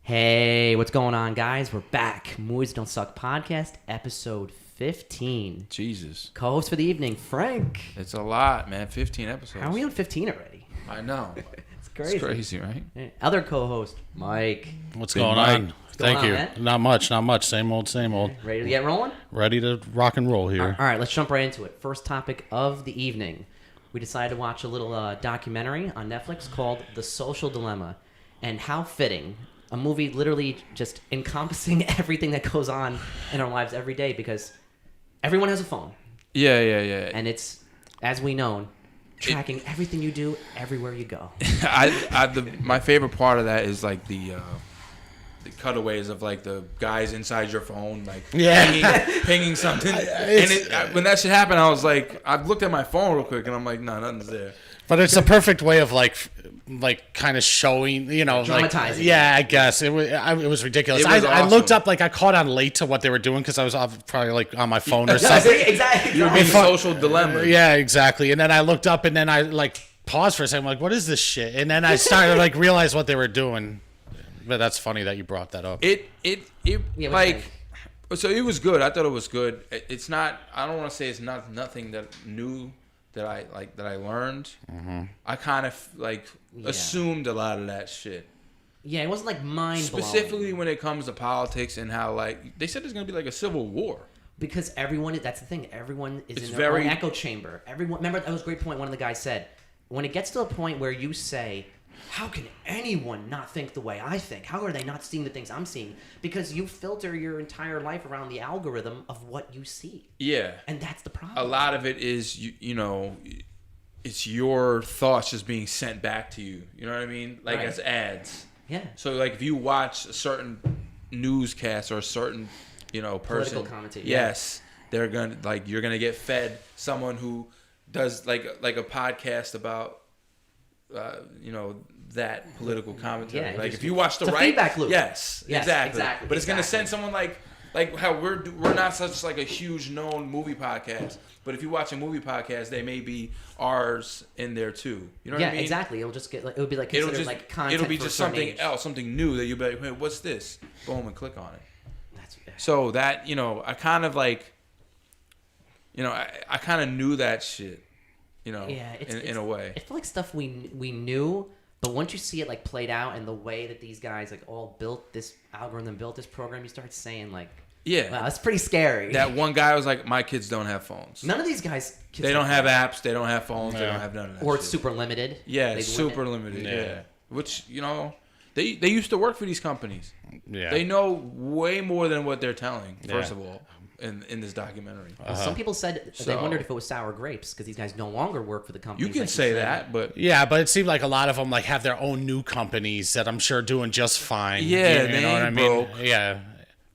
Hey, what's going on, guys? We're back. Movies Don't Suck podcast, episode 15. Jesus. Co-host for the evening, Frank. It's a lot, man. 15 episodes. How are we on 15 already? I know. It's crazy. It's crazy, right? Other co-host, Mike. What's Big going Mike. on? What's Thank going you. on, man? Not much. Same old. Ready to get rolling? Ready to rock and roll here. All right, let's jump right into it. First topic of the evening. We decided to watch a little documentary on Netflix called The Social Dilemma. And how fitting. A movie literally just encompassing everything that goes on in our lives every day because everyone has a phone. Yeah. And it's, as we know, tracking everything you do everywhere you go. My favorite part of that is like the cutaways of like the guys inside your phone, like pinging something. When that shit happened, I was like, I looked at my phone real quick and I'm like, no, nothing's there. But it's a perfect way of like kind of showing, dramatizing. Yeah, I guess it was ridiculous. It was I awesome. looked up, I caught on late to what they were doing because I was probably like on my phone or something. Exactly. You're being social dilemma. Yeah, exactly. And then I looked up and then I like paused for a second. I'm like, what is this shit? And then I started to like realize what they were doing. But that's funny that you brought that up. Yeah, like, so it was good. I thought it was good. It's not. I don't want to say it's nothing that new that I learned. Mm-hmm. I kind of assumed a lot of that shit. Yeah, it wasn't like mind blowing. Specifically when it comes to politics and how like they said there's gonna be like a civil war. Because that's the thing. Everyone is It's in their very- own echo chamber. Everyone. Remember, that was a great point. One of the guys said, when it gets to a point where you say, how can anyone not think the way I think? How are they not seeing the things I'm seeing? Because you filter your entire life around the algorithm of what you see. Yeah. And that's the problem. A lot of it is, you know, it's your thoughts just being sent back to you. You know what I mean? Like Right. as ads. Yeah. So like if you watch a certain newscast or a certain, person. Political commentator, yeah. Yes. They're going to, you're going to get fed someone who does like a podcast about, that political commentary. Yeah, like if you watch the it's a right feedback loop. Yes, exactly. But it's gonna exactly. send someone like how we're not such like a huge known movie podcast. But if you watch a movie podcast, they may be ours in there too. You know what I mean? Exactly. It'll just get it would be like considered like content. It'll be for just a certain something age. else, something new that you'll be like, hey, what's this? Boom, and click on it. That's So that I kind of I kind of knew that shit. In a way. It felt like stuff we knew, but once you see it like played out and the way that these guys like all built this algorithm, built this program, you start saying like, yeah, wow, that's pretty scary. That one guy was like, my kids don't have phones. None of these guys. They don't have apps. They don't have phones. They don't have none of that. Or shit. it's super limited. Yeah, They it's limit. super limited. Yeah. Which they used to work for these companies. Yeah. They know way more than what they're telling. First of all, in this documentary. Some people said they wondered if it was sour grapes because these guys no longer work for the company. You can say that, but Yeah, but it seemed like a lot of them like have their own new companies that I'm sure are doing just fine. Yeah, you they know what I ain't mean? broke. Yeah,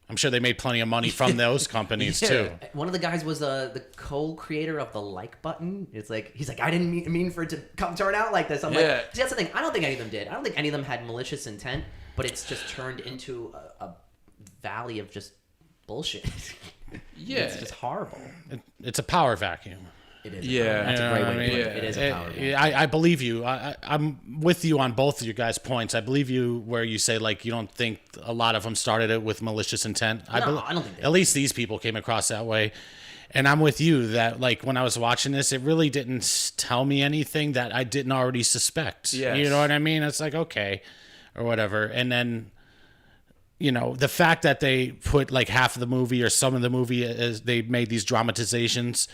I'm sure they made plenty of money from those companies too. One of the guys was the co-creator of the like button. It's like he's like, I didn't mean for it to turn out like this. I'm like, see, that's the thing. I don't think any of them did. I don't think any of them had malicious intent, but it's just turned into a valley of just bullshit. yeah, It's just horrible. It's a power vacuum. It is. Yeah. That's a great way to put Yeah. it. It is a power. vacuum. I believe you. I'm with you on both of you guys' points. I believe you where you say like you don't think a lot of them started it with malicious intent. I don't think they at least these people came across that way. And I'm with you that like when I was watching this, it really didn't tell me anything that I didn't already suspect. Yes. You know what I mean? It's like okay, or whatever. And then the fact that they put like half of the movie or some of the movie is they made these dramatizations,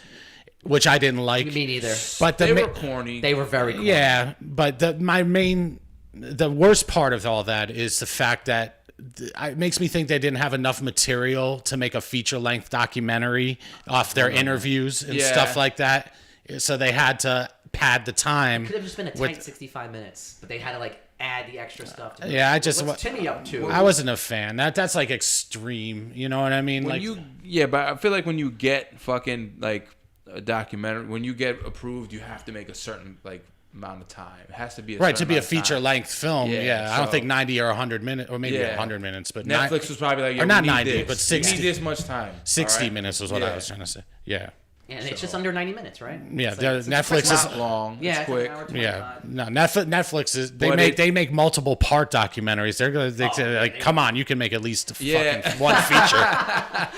which I didn't like. Me neither. But they were corny. They were very corny. Yeah, but the worst part of all that is the fact that it makes me think they didn't have enough material to make a feature-length documentary off their interviews and stuff like that. So they had to pad the time. Could have just been a tight 65 minutes, but they had to like add the extra stuff. To Yeah, What's Timmy up to? I wasn't a fan. That's like extreme. You know what I mean? But I feel like when you get fucking like a documentary, when you get approved, you have to make a certain like amount of time. It has to be to be a feature length film. Yeah, I don't so- think 90 or 100 minutes, or maybe Yeah. 100 minutes, but Netflix was probably like, or not we need 90, this. but 60. You need this much time. 60 all right? minutes was what I was trying to say. Yeah. And it's just under 90 minutes, right? Yeah, It's Netflix It's is not long. Yeah, It's it's quick. an hour yeah. 25. No, Netflix is But they make multiple part documentaries. They say, like, come on, you can make at least fucking one feature.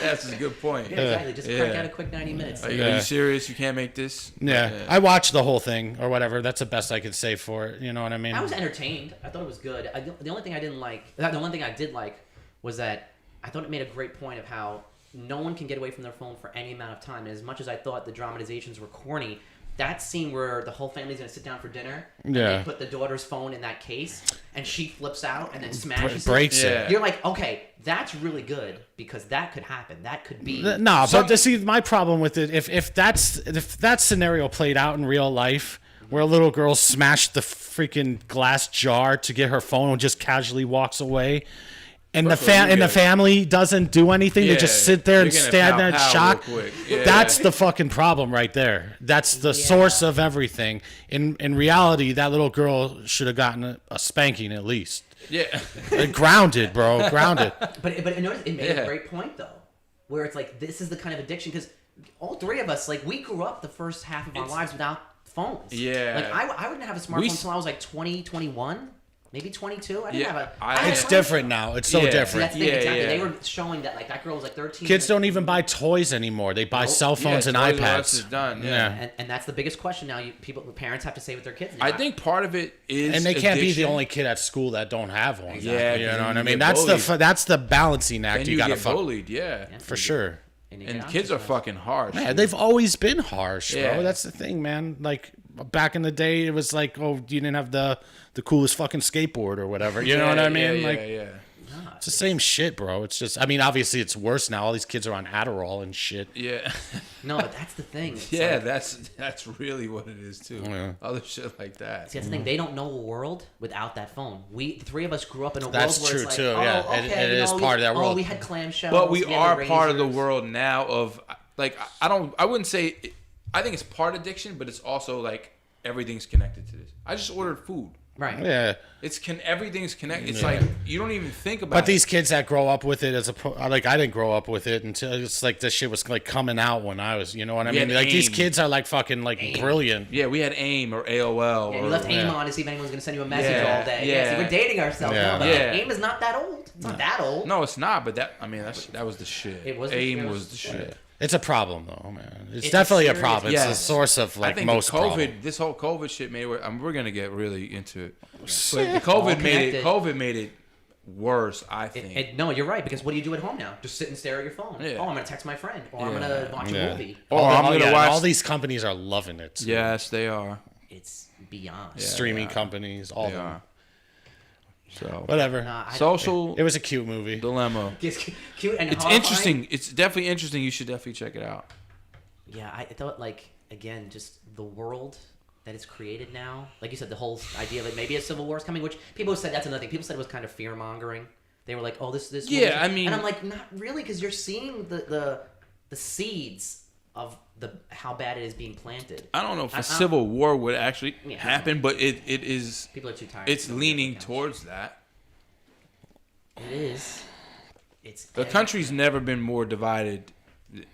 That's a good point. Yeah, exactly. Just crank out a quick 90 minutes. Are you serious? You can't make this? Yeah. I watched the whole thing or whatever. That's the best I could say for it. You know what I mean? I was entertained. I thought it was good. The only thing I didn't like, the one thing I did like was that I thought it made a great point of how no one can get away from their phone for any amount of time. And as much as I thought the dramatizations were corny, that scene where the whole family's going to sit down for dinner and they put the daughter's phone in that case and she flips out and then smashes breaks it. it. You're like, okay, that's really good because that could happen. That could be. No, but see, my problem with it, if that scenario played out in real life, where a little girl smashed the freaking glass jar to get her phone and just casually walks away, and the family doesn't do anything, they just sit there and stand there in shock. That's the fucking problem right there. That's the source of everything. In reality, that little girl should have gotten a spanking at least. Yeah. Grounded, bro. Grounded. But notice it made a great point though, where it's like this is the kind of addiction because all three of us, like, we grew up the first half of our lives without phones. Yeah. Like I wouldn't have a smartphone until I was like 20, 21, maybe 22. I didn't have a. It's different now. It's so different. See, that's the thing, exactly. They were showing that like that girl was like 13. Kids don't even buy toys anymore. They buy cell phones and iPads. Is done. And that's the biggest question now. Parents have to say with their kids. I think part of it is, and they can't addiction. be the only kid at school that don't have one. Yeah, you know what I you mean. get That's the balancing act. And you gotta get bullied. Yeah, for sure. And kids are fucking harsh. Man, they've always been harsh, Yeah. bro. That's the thing, man. Like back in the day, it was like, oh, you didn't have the coolest fucking skateboard or whatever. You know what I mean? It's the same shit, bro. It's just, I mean, obviously it's worse now. All these kids are on Adderall and shit. Yeah. No, but that's the thing. It's like, that's really what it is too. Yeah. Other shit like that. See, that's the thing. They don't know a world without that phone. The three of us grew up in a world That's where true it's like, too. oh, Yeah, okay, it is part of that world. Oh, we had clamshells. But we had are the part of the razors. world now of, like, I wouldn't say, I think it's part addiction, but it's also like everything's connected to this. I just ordered food. Right. Yeah. Everything's connected. It's like you don't even think about. But these kids that grow up with it like I didn't grow up with it until it's like this shit was like coming out when I was, you know what I mean? Like these kids are like fucking like brilliant. Yeah, we had AIM or AOL. Yeah, you left AIM on to see if anyone's gonna send you a message all day. Yeah. See, we're dating ourselves. Yeah. No, but like, AIM is not that old. It's not that old. No, it's not. But that was the shit. It was AIM was the shit. It's a problem though, man. It's definitely a problem. It's the source of like I think most this whole COVID shit made it. We're gonna get really into it. But the COVID made it worse. I think. No, you're right, because what do you do at home now? Just sit and stare at your phone. Yeah. Oh, I'm gonna text my friend, or I'm gonna watch a movie. I'm gonna watch. All these companies are loving it. Too. Yes, they are. It's beyond. Streaming companies, all of them. Are. So whatever. Social. It was a cute movie. Dilemma. It's cute and it's interesting. It's definitely interesting. You should definitely check it out. Yeah, I thought, like, again, just the world that is created now. Like you said, the whole idea of it, maybe a civil war is coming, which people said that's another thing. People said it was kind of fear mongering. They were like, oh, this. Yeah, I mean, and I'm like, not really, because you're seeing the seeds of how bad it is being planted. I don't know if a civil war would actually happen, but it is. People are too tired. It's leaning towards that. It is. The country's never been more divided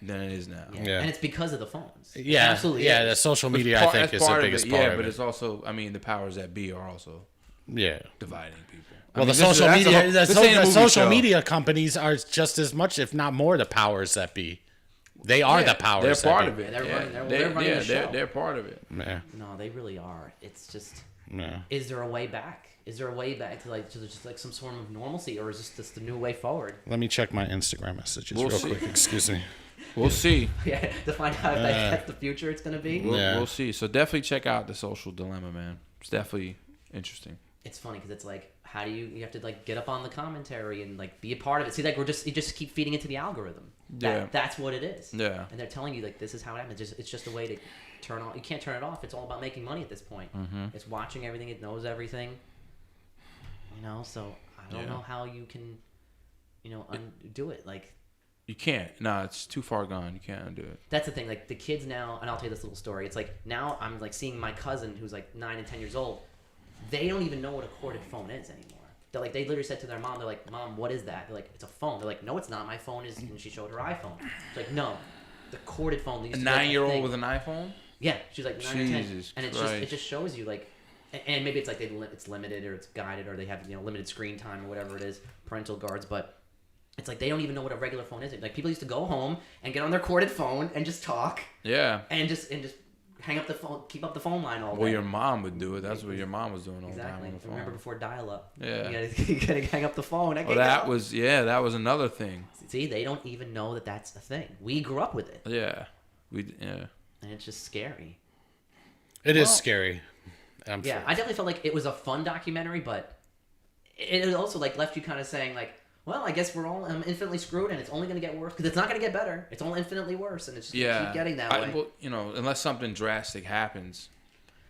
than it is now. Yeah. And it's because of the phones. Yeah, absolutely. Yeah, the social media I think is the biggest part of it. Yeah, but it's also, I mean, the powers that be are also dividing people. Well, the social media companies are just as much, if not more, the powers that be. They are the powers. They're part of it. They're running the show. They're part of it. Yeah. No, they really are. It's just. Is there a way back? Is there a way back to just like some sort of normalcy, or is this just the new way forward? Let me check my Instagram messages real quick. Excuse me. We'll see. Yeah, to find out if that's the future it's gonna be. We'll see. So definitely check out The Social Dilemma, man. It's definitely interesting. It's funny because it's like, how do you have to like get up on the commentary and like be a part of it? See, like you just keep feeding into the algorithm. That's what it is. Yeah. And they're telling you like this is how it happens. It's just a way to turn on. You can't turn it off. It's all about making money at this point. Mm-hmm. It's watching everything. It knows everything. You know, so I don't know how you can, undo it. Like, you can't. No, it's too far gone. You can't undo it. that's the thing. Like the kids now, and I'll tell you this little story. It's like now I'm like seeing my cousin who's like 9 and 10 years old. They don't even know what a corded phone is anymore. They literally said to their mom, they're like, "Mom, what is that?" They're like, "It's a phone." They're like, "No, it's not. My phone is." And she showed her iPhone. It's like, "No, the corded phone. A 9-year-old with an iPhone. Yeah, she's like 9 or 10, Jesus and it just shows you like, and maybe it's like it's limited or it's guided or they have limited screen time or whatever it is, parental guards, but it's like they don't even know what a regular phone is. Like people used to go home and get on their corded phone and just talk. Yeah. And just hang up the phone, keep up the phone line all day. Well, your mom would do it. That's what your mom was doing all the time on the phone. Remember before dial-up? Yeah. You gotta hang up the phone. That was another thing. See, they don't even know that that's a thing. We grew up with it. Yeah. And it's just scary. It is scary. I definitely felt like it was a fun documentary, but it also like left you kind of saying like, well, I guess we're all infinitely screwed, and it's only going to get worse because it's not going to get better. It's all infinitely worse, and it's just going to keep getting that way. Well, unless something drastic happens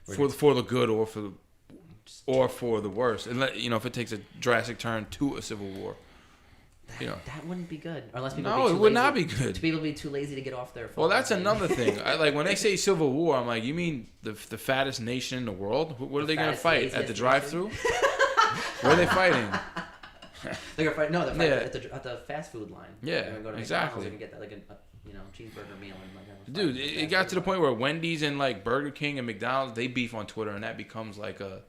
for the good or for the worse, and if it takes a drastic turn to a civil war, that wouldn't be good. Unless people it would not be good. People be too lazy to get off their phone. Well, that's another thing. Like when they say civil war, I'm like, you mean the fattest nation in the world? What are they going to fight at the drive-through? Where are they fighting? They're gonna fight. No, they're fighting at the fast food line. Yeah, they're go to exactly. They're gonna get that like a cheeseburger meal and like. Dude, it got to the point where Wendy's and like Burger King and McDonald's they beef on Twitter, and that becomes like a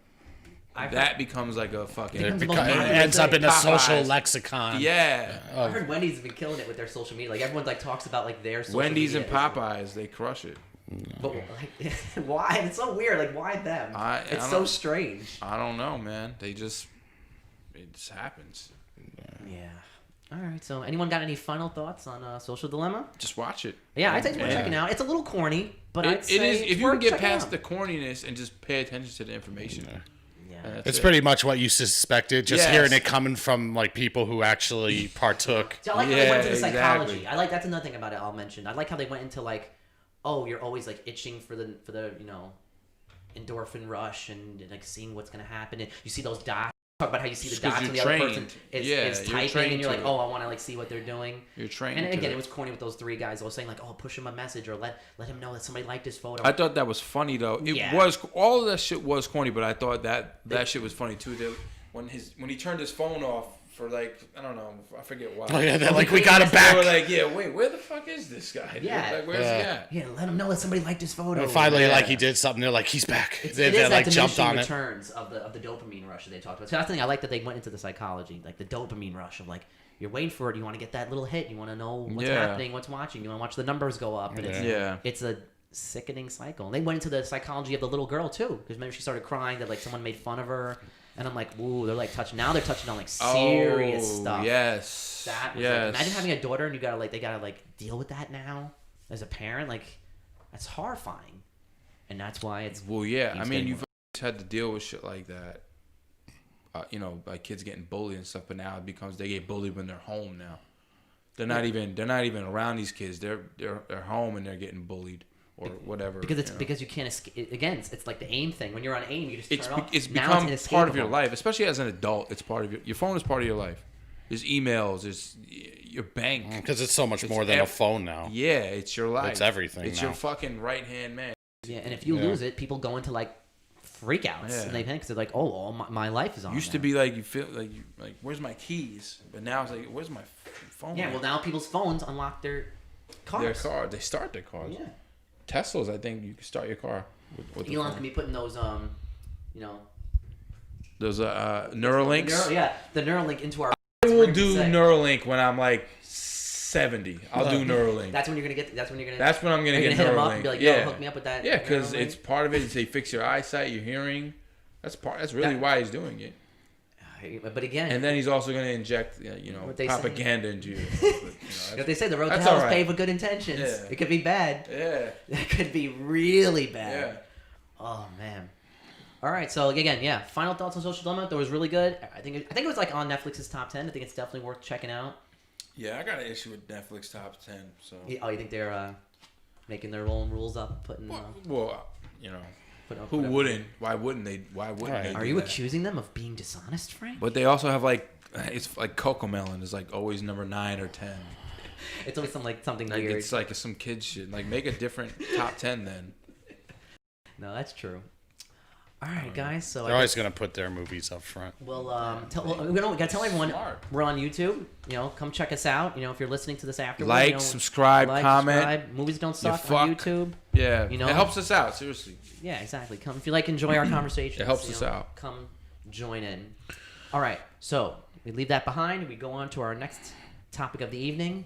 fucking. It ends up in a social lexicon. Yeah. I heard Wendy's has been killing it with their social media. Like everyone like talks about like their social Wendy's media. and Popeyes, they crush it. But like, why? It's so weird. Like why them? It's so strange. I don't know, man. It just happens. Yeah. All right. So, anyone got any final thoughts on Social Dilemma? Just watch it. Yeah, I think it's worth checking out. It's a little corny, but it is. If you can get past the corniness and just pay attention to the information. Yeah. It's pretty much what you suspected. Just hearing it coming from like people who actually partook. So I like how they went into the psychology. I like that's another thing about it. I'll mention. I like how they went into like, oh, you're always like itching for the endorphin rush and like seeing what's gonna happen. And you see those dots. Talk about how you see the dots when the other person is typing, and you're like, oh, I want to like see what they're doing. You're trained. And again, it was corny with those three guys. I was saying like, oh, push him a message or let him know that somebody liked his photo. I thought that was funny though. It was all of that shit was corny, but I thought that shit was funny too. When he turned his phone off for like I don't know, I forget why. Oh yeah, they're like we got him back. They were like, yeah, wait, where the fuck is this guy? Yeah, like, where's he at? Yeah, let him know that somebody liked his photo. And finally, like he did something. They're like, he's back. They like jumped on it. Returns of the dopamine rush that they talked about. So that's the thing I like that they went into the psychology, like the dopamine rush of like you're waiting for it. You want to get that little hit. You want to know what's happening, what's watching. You want to watch the numbers go up. And it's a sickening cycle. And they went into the psychology of the little girl too, because remember she started crying that like someone made fun of her. And I'm like, ooh, they're like touching. Now they're touching on like serious stuff. Yes. That was like, imagine having a daughter and they gotta like deal with that now as a parent. Like, that's horrifying. And that's why it's. Well, yeah. I mean, you've had to deal with shit like that. Like kids getting bullied and stuff. But now it becomes they get bullied when they're home. Now they're not even around these kids. They're home and they're getting bullied. Or whatever, because you can't escape. Again, it's like the AIM thing. When you're on AIM, you just turn it off. It's become part of your life, especially as an adult. It's part of your phone is part of your life. There's emails, there's your bank. Because it's so much more than a phone now. Yeah, it's your life. It's everything. It's your fucking right hand man. Yeah, and if you lose it, people go into like freakouts and they panic because they're like, oh, my life is on. Used to be like you feel like where's my keys, but now it's like where's my phone? Yeah, well now people's phones unlock their cars. Their car, they start their cars. Yeah. Teslas, I think you can start your car with Elon's gonna be putting those, those Neuralinks. The Neuralink into our. I will do Neuralink when I'm like 70. I'll do Neuralink. That's when you're gonna get. That's when I'm gonna get hit him up Neuralink. and be like, yo, hook me up with that. Yeah, because it's part of it. They fix your eyesight, your hearing. That's really why he's doing it. But again, and then he's also going to inject, propaganda into you. They say the road to hell is paved with good intentions. Yeah. It could be bad. Yeah. It could be really bad. Yeah. Oh man. All right. So again, final thoughts on Social Dilemma. That was really good. I think it was like on Netflix's top 10. I think it's definitely worth checking out. Yeah, I got an issue with Netflix top 10. So. Oh, you think they're making their own rules up, putting? Who wouldn't? Why wouldn't they? They Are you accusing them of being dishonest, Frank? But they also have it's like Cocomelon is like always number 9 or 10. It's always something like weird. It's like some kid shit. Like make a different top 10 then. No, that's true. All right, guys. So They're always gonna put their movies up front. we gotta tell everyone Smart. we're on YouTube. Come check us out. If you're listening to this afterwards, Like, subscribe, comment. subscribe. Movies don't suck fuck. on YouTube. Yeah, it helps us out. Seriously. Yeah, exactly. Come if you enjoy our conversations. It helps us out. Come join in. All right, so we leave that behind. We go on to our next topic of the evening.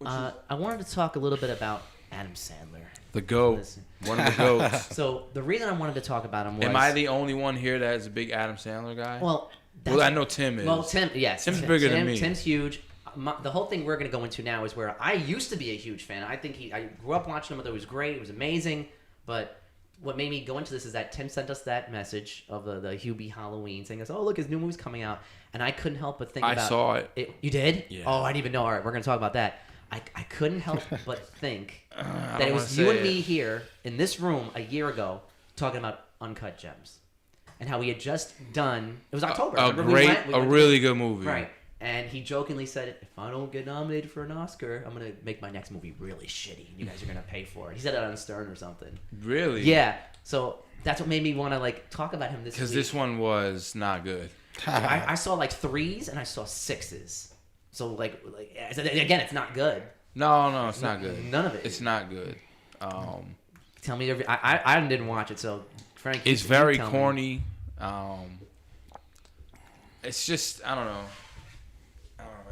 I wanted to talk a little bit about Adam Sandler. The GOAT. One of the GOATs. So the reason I wanted to talk about him was... Am I the only one here that is a big Adam Sandler guy? Well, I know Tim is. Well, Tim, yes. Tim's bigger than me. Tim's huge. The whole thing we're going to go into now is where I used to be a huge fan. I think I grew up watching him. I thought it was great. It was amazing. But what made me go into this is that Tim sent us that message of the Hubie Halloween saying, "Oh, look, his new movie's coming out." And I couldn't help but think about... I saw it. You did? Yeah. Oh, I didn't even know. All right, we're going to talk about that. I couldn't help but think that it was you and me here in this room a year ago talking about Uncut Gems and how we had just done. It was October. A really good movie. Right. And he jokingly said, "If I don't get nominated for an Oscar, I'm gonna make my next movie really shitty. You guys are gonna pay for it." He said it on Stern or something. Really? Yeah. So that's what made me want to talk about him this week. Because this one was not good. I saw 3s and I saw 6s. So again, it's not good. No, it's not good. None of it. It's not good. Tell me I didn't watch it, so Frank. It's very corny. It's just I don't know.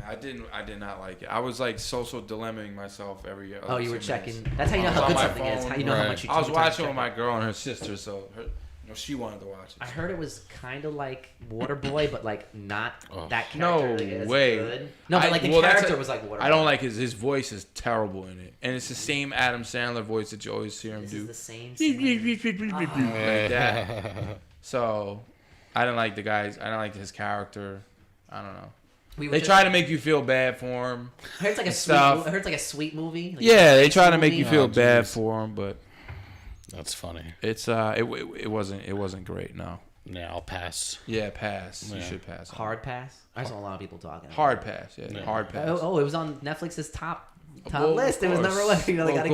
I did not like it. I was social dilemmaing myself every year. Oh, you were checking. That's how you know how good something is. How you know how much you. I was watching with my girl and her sister, so she wanted to watch it. I heard it was kind of like Waterboy, but not that character. No is way. Good. No, but the character was like Waterboy. I don't like his voice is terrible in it, and it's the same Adam Sandler voice that you always hear him do. Is the same. Like that. So I didn't like the guys. I didn't like his character. I don't know. They try to make you feel bad for him. I heard it's like a sweet movie. They try to make you feel bad for him, but that's funny. It's it wasn't great. No. Yeah, I'll pass. Yeah, pass. Yeah. You should pass. Hard pass. I saw a lot of people talking. Hard pass. Yeah, hard pass. Oh, it was on Netflix's top list. It was number one.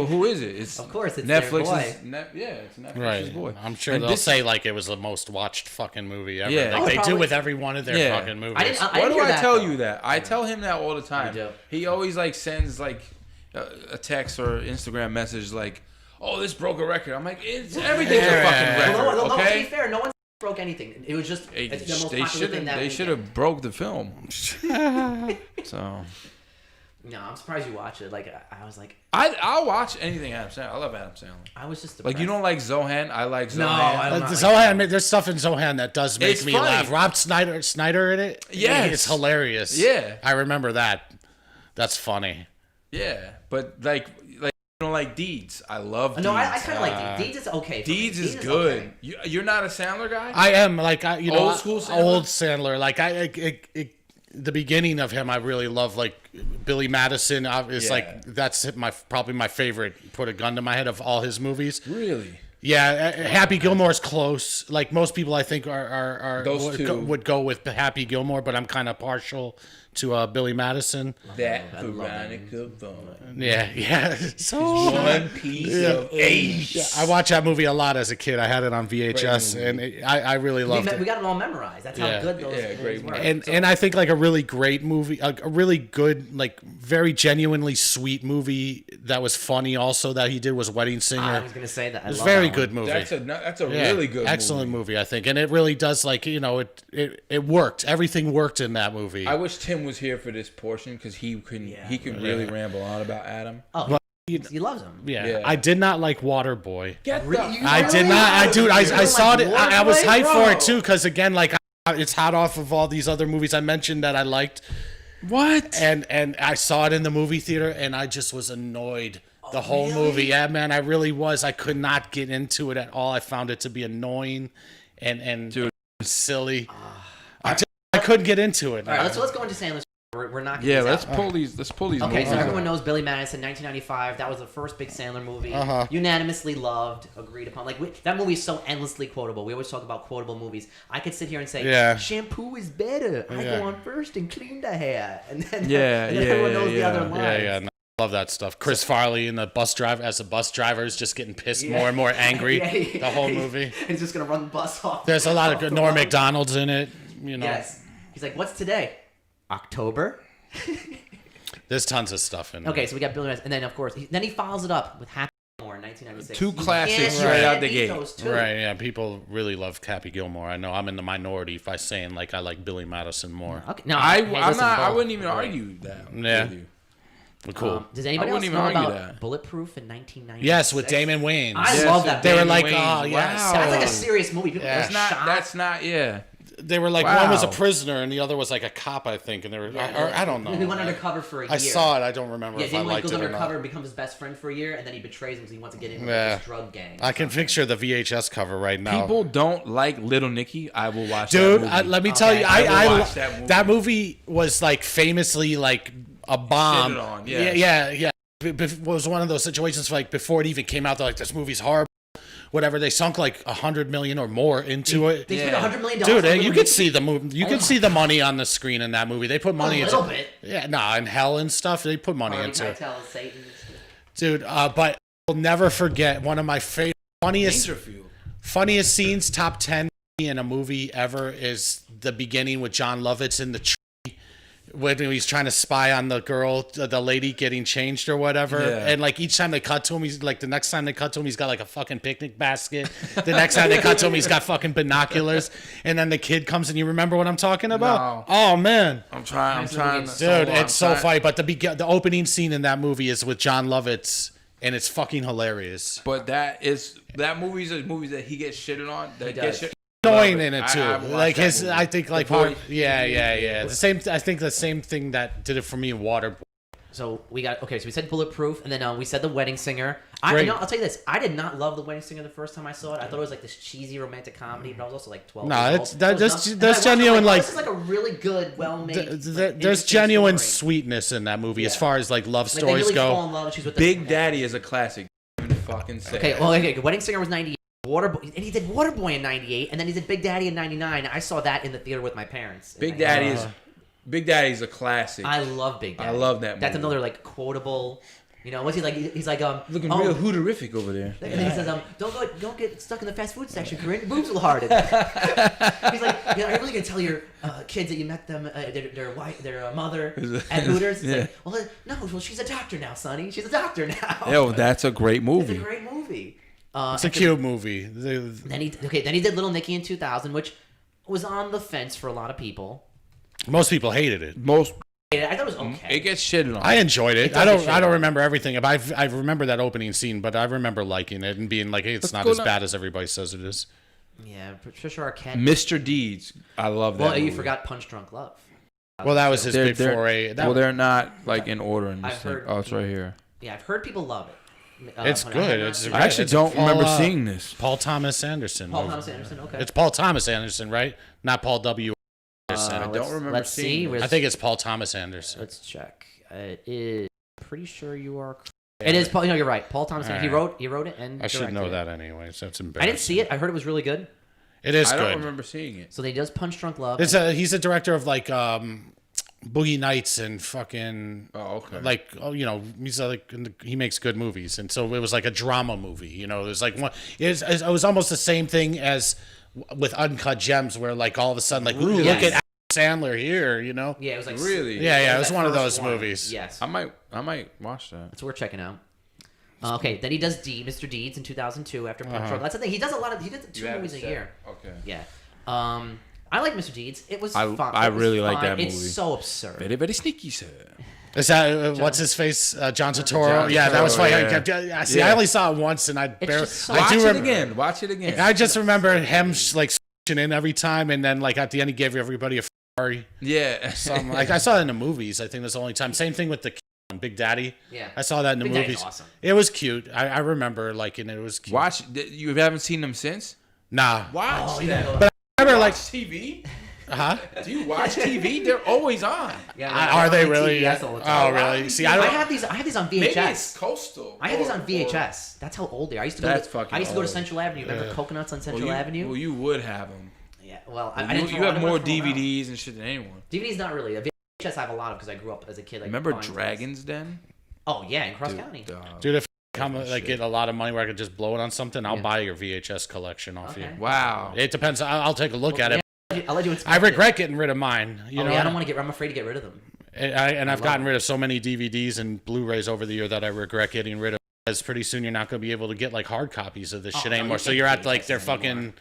Who is it? It's of course it's Netflix's boy. it's Netflix's right. boy. I'm sure they'll say it was the most watched fucking movie ever. Yeah. They do with every one of their fucking movies. Why do I tell you that? I tell him that all the time. You do. He always sends a text or Instagram message "Oh, this broke a record." I'm like, everything's a fucking record. No, okay. to be fair, no one broke anything. It was just the most popular thing that they should have broke the film. So. No, I'm surprised you watched it. I was like, I'll watch anything Adam Sandler. I love Adam Sandler. I was just depressed. You don't like Zohan? I like Zohan. No, I don't Zohan. There's stuff in Zohan that does make me funny. laugh. Rob Snyder in it. Yeah, it's hilarious. Yeah, I remember that. That's funny. Yeah, but you don't like Deeds. I love Deeds. No, I kind of like Deeds. Deeds is okay. Deeds is good. Okay. You're not a Sandler guy? I am. Old school Sandler? Old Sandler. The beginning of him, I really love. Billy Madison is that's probably my favorite. Put a gun to my head of all his movies. Really? Yeah, Happy Gilmore's close. Most people, I think, would go with Happy Gilmore, but I'm kind of partial to Billy Madison. That Veronica Vaughn. Yeah. So one piece of age. I watched that movie a lot as a kid. I had it on VHS, and I really loved it. We got it all memorized. That's how good those were. And I think a really great movie, a really good, very genuinely sweet movie that was funny also that he did was Wedding Singer. I was going to say that. It was a very good movie. That's a really good excellent movie, I think. And it really does, it worked. Everything worked in that movie. I wish Tim was here for this portion because he can really ramble on about Adam. Oh, he loves him. Yeah. I did not like Waterboy. I did not. I saw it. I was hyped for it too because again, it's hot off of all these other movies I mentioned that I liked. What? And I saw it in the movie theater and I just was annoyed. The whole movie. Yeah, man, I really was. I could not get into it at all. I found it to be annoying and silly. I couldn't get into it. All right, let's go into Sandler's. We're not. Let's pull these. Okay, movies so everyone knows Billy Madison, 1995. That was the first big Sandler movie. Unanimously loved, agreed upon. That movie is so endlessly quotable. We always talk about quotable movies. I could sit here and say, shampoo is better. I go on first and clean the hair, and then everyone knows the other lines. Love that stuff. Chris Farley and the bus driver, as a bus driver, is just getting pissed more and more angry. The whole movie. He's just gonna run the bus off. There's a lot of good. Norm Macdonald's in it. You know. Yes. He's like, "What's today? October." There's tons of stuff in it. Okay, so we got Billy Madison, and then of course, then he follows it up with Happy Gilmore in 1996. Two classics right out the gate. Right, yeah. People really love Happy Gilmore. I know I'm in the minority by saying like I like Billy Madison more. Okay, no, I'm not. I wouldn't even argue that. Yeah. With you. Well, cool. Does anybody else even know argue about that. Bulletproof in 1996? Yes, with Damon Wayans. I love that. They were Damon like, Wayans. oh yes. Wow. That's like a serious movie. People Yeah. get That's not. Yeah. They were like, one was a prisoner and the other was like a cop, I think, and they were. Or, I don't know. He went undercover for a year. I saw it. I don't remember if I Damon Wayans liked goes it or undercover not. and becomes his best friend for a year, and then he betrays him because he wants to get in with this drug gang. I can picture the VHS cover right now. People don't like Little Nicky. I will watch Dude, that movie. let me tell you, I will watch that movie was like famously like a bomb. Shitted on, Yeah. It was one of those situations like before it even came out. They're like, this movie's horrible. Whatever, they sunk like $100 million or more into it. They spent $100 million. Dude, you could see the movie. You could see the money on the screen in that movie. They put money into a little bit. Yeah, and Hell and stuff. They put money into it. Satan. Dude, but I'll never forget one of my funniest scenes, top 10 in a movie ever, is the beginning with John Lovitz in the tree when he's trying to spy on the girl, the lady getting changed or whatever. Yeah. And like each time they cut to him, he's like, the next time they cut to him, he's got like a fucking picnic basket. The next time they cut to him, he's got fucking binoculars. And then the kid comes, and you remember what I'm talking about? No. Oh man, I'm trying. dude, it's so funny. But the opening scene in that movie is with John Lovitz, and it's fucking hilarious. But that movie's a movie that he gets shitted on. That gets shit. Annoying in it too. I think like yeah. The same. I think the same thing that did it for me in Water. So we said Bulletproof, and then we said The Wedding Singer. I'll tell you this: I did not love The Wedding Singer the first time I saw it. I thought it was like this cheesy romantic comedy, but I was also like 12. No, there's genuine like this is like a really good, well-made. There's genuine sweetness in that movie as far as like love stories they really go. fall in love, and she's with Big Daddy is a classic. Fucking say. Okay. Wedding Singer was 98. Waterboy, and he did Waterboy in 98, and then he did Big Daddy in 99. I saw that in the theater with my parents. Big Daddy's a classic. I love Big Daddy. I love that movie. That's another like quotable. You know, what's he like? He's like looking real hooterific over there. And then he says, don't get stuck in the fast food section, Corinne. Your boobs will harden. He's like, are you really gonna tell your kids that you met them, their mother at Hooters? It's like, well, she's a doctor now, Sonny. She's a doctor now. Yo, that's a great movie. It's a great movie. It's a cute movie. Then he did Little Nicky in 2000, which was on the fence for a lot of people. Most people hated it. I thought it was okay. It gets shitted on. I enjoyed it. I don't remember everything, but I remember that opening scene. But I remember liking it and being like, hey, it's not as bad as everybody says it is. Yeah, Patricia Arquette. Mr. Deeds, I love that. Well, movie. you forgot Punch Drunk Love. Well, that was his big foray. They're not like in order in this thing. Oh, it's right here. Yeah, I've heard people love it. It's good. I actually don't remember seeing this. Paul Thomas Anderson. Okay. It's Paul Thomas Anderson, right? Not Paul W. Anderson. I don't remember seeing I think it's Paul Thomas Anderson. Let's check. It is. Pretty sure you are. It is Paul. No, you're right. Paul Thomas. He wrote it and I should know directed that anyway. So it's embarrassing. I didn't see it. I heard it was really good. It is good. I don't remember seeing it. So he does Punch Drunk Love. He's a director of like Boogie Nights and fucking he's like he makes good movies, and so it was like a drama movie. It was like it was almost the same thing as with Uncut Gems, where like all of a sudden like look at Adam Sandler here. Yeah, it was like really it was one of those movies. Yes, I might watch that. That's worth checking out. Okay, then he does Mr. Deeds in 2002 after Punch Drunk. That's the thing. He does he did 2 movies a year. Okay. Yeah. I like Mr. Deeds. It was fun. I really like that movie. It's so absurd. Very, very sneaky, sir. Is that what's his face? John Turturro. Yeah, that was funny. Yeah. I only saw it once, and I barely. Watch it again. I just remember him like switching in every time, and then like at the end he gave everybody a Ferrari. Yeah. Like I saw it in the movies. I think that's the only time. Same thing with the Big Daddy. Yeah. I saw that in the movies. Daddy's awesome. It was cute. I remember liking it. It was cute. You haven't seen them since? Nah. Watch them. But I remember like TV. Huh? Do you watch TV? They're always on. Yeah, are they really? Oh, really? See, I have these on VHS. Maybe it's Coastal. I have these on VHS. That's how old they are. I used to go to Central Avenue. Remember Coconuts on Central Avenue? Well, you would have them. Yeah. Well, you have more DVDs and shit than anyone. DVDs not really. VHS I have a lot of because I grew up as a kid. Like, remember Dragon's Den? Oh yeah, in Cross County. Dude, if I get a lot of money where I could just blow it on something, I'll buy your VHS collection off you. Wow. It depends. I'll take a look at it. I'll let you I regret getting rid of mine. You know, I don't want to get. I'm afraid to get rid of them. I've gotten rid of so many DVDs and Blu-rays over the year that I regret getting rid of. Because pretty soon you're not going to be able to get like hard copies of this shit anymore. So you're at like they're fucking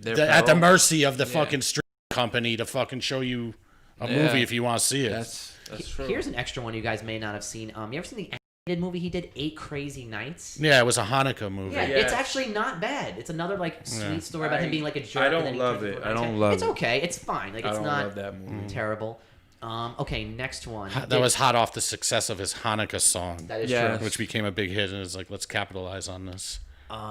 at the mercy of the fucking streaming company to fucking show you a movie if you want to see it. That's true. Here's an extra one you guys may not have seen. You ever seen the animated movie he did, 8 Crazy Nights? Yeah, it was a Hanukkah movie. Yeah, it's actually not bad. It's another like sweet story about him being like a jerk. I don't love it. I don't love it. It's okay. It's fine. Like it's not love that movie. terrible. Okay, next one. That was hot off the success of his Hanukkah song. That is Yeah. true. Which became a big hit, and it's like, let's capitalize on this.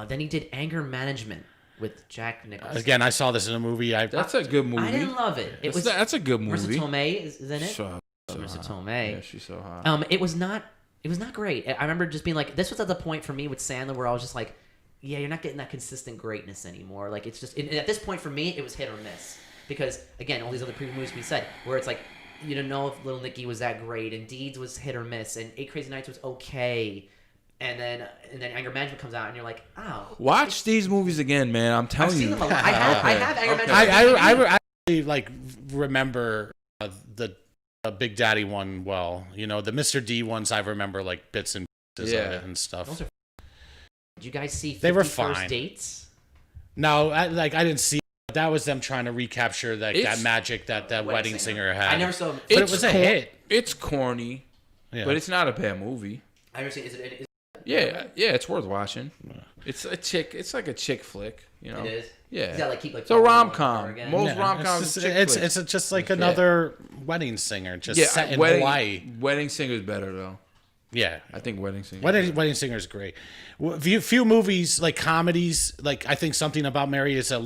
Then he did Anger Management with Jack Nicholson. Again, I saw this in a movie. That's a good movie. I didn't love it. That's a good movie. Marissa Tomei is in it. So Marissa hot. Tomei. Yeah, she's so hot. It was not great. I remember just being like, this was at the point for me with Sandler where I was just like, yeah, you're not getting that consistent greatness anymore. Like it's just at this point for me, it was hit or miss because again, all these other previous movies we said where it's like you don't know if Little Nicky was that great and Deeds was hit or miss and 8 Crazy Nights was okay. And then Anger Management comes out, and you're like, "Oh." Watch these movies again, man. I'm telling I've you. seen them a lot. I have Anger Management. I actually like remember the Big Daddy one well. You know, the Mr. D ones I remember like bits and pieces of it and stuff. Those are. Did you guys see 50 They were First fine. Dates? No, I didn't see. That was them trying to recapture that magic that Wedding Singer had. I never saw. But it was a hit. It's corny, but it's not a bad movie. I never seen. Is it Yeah, it's worth watching. It's like a chick flick, you know. It is. Yeah. Does that, like, keep, like, it's a rom com. Most rom coms. It's just like another Wedding Singer, just set in Hawaii. Wedding Singer's better though. Yeah, I think Wedding Singer. Wedding Singer is great. Few movies like comedies, like I think Something About Mary is a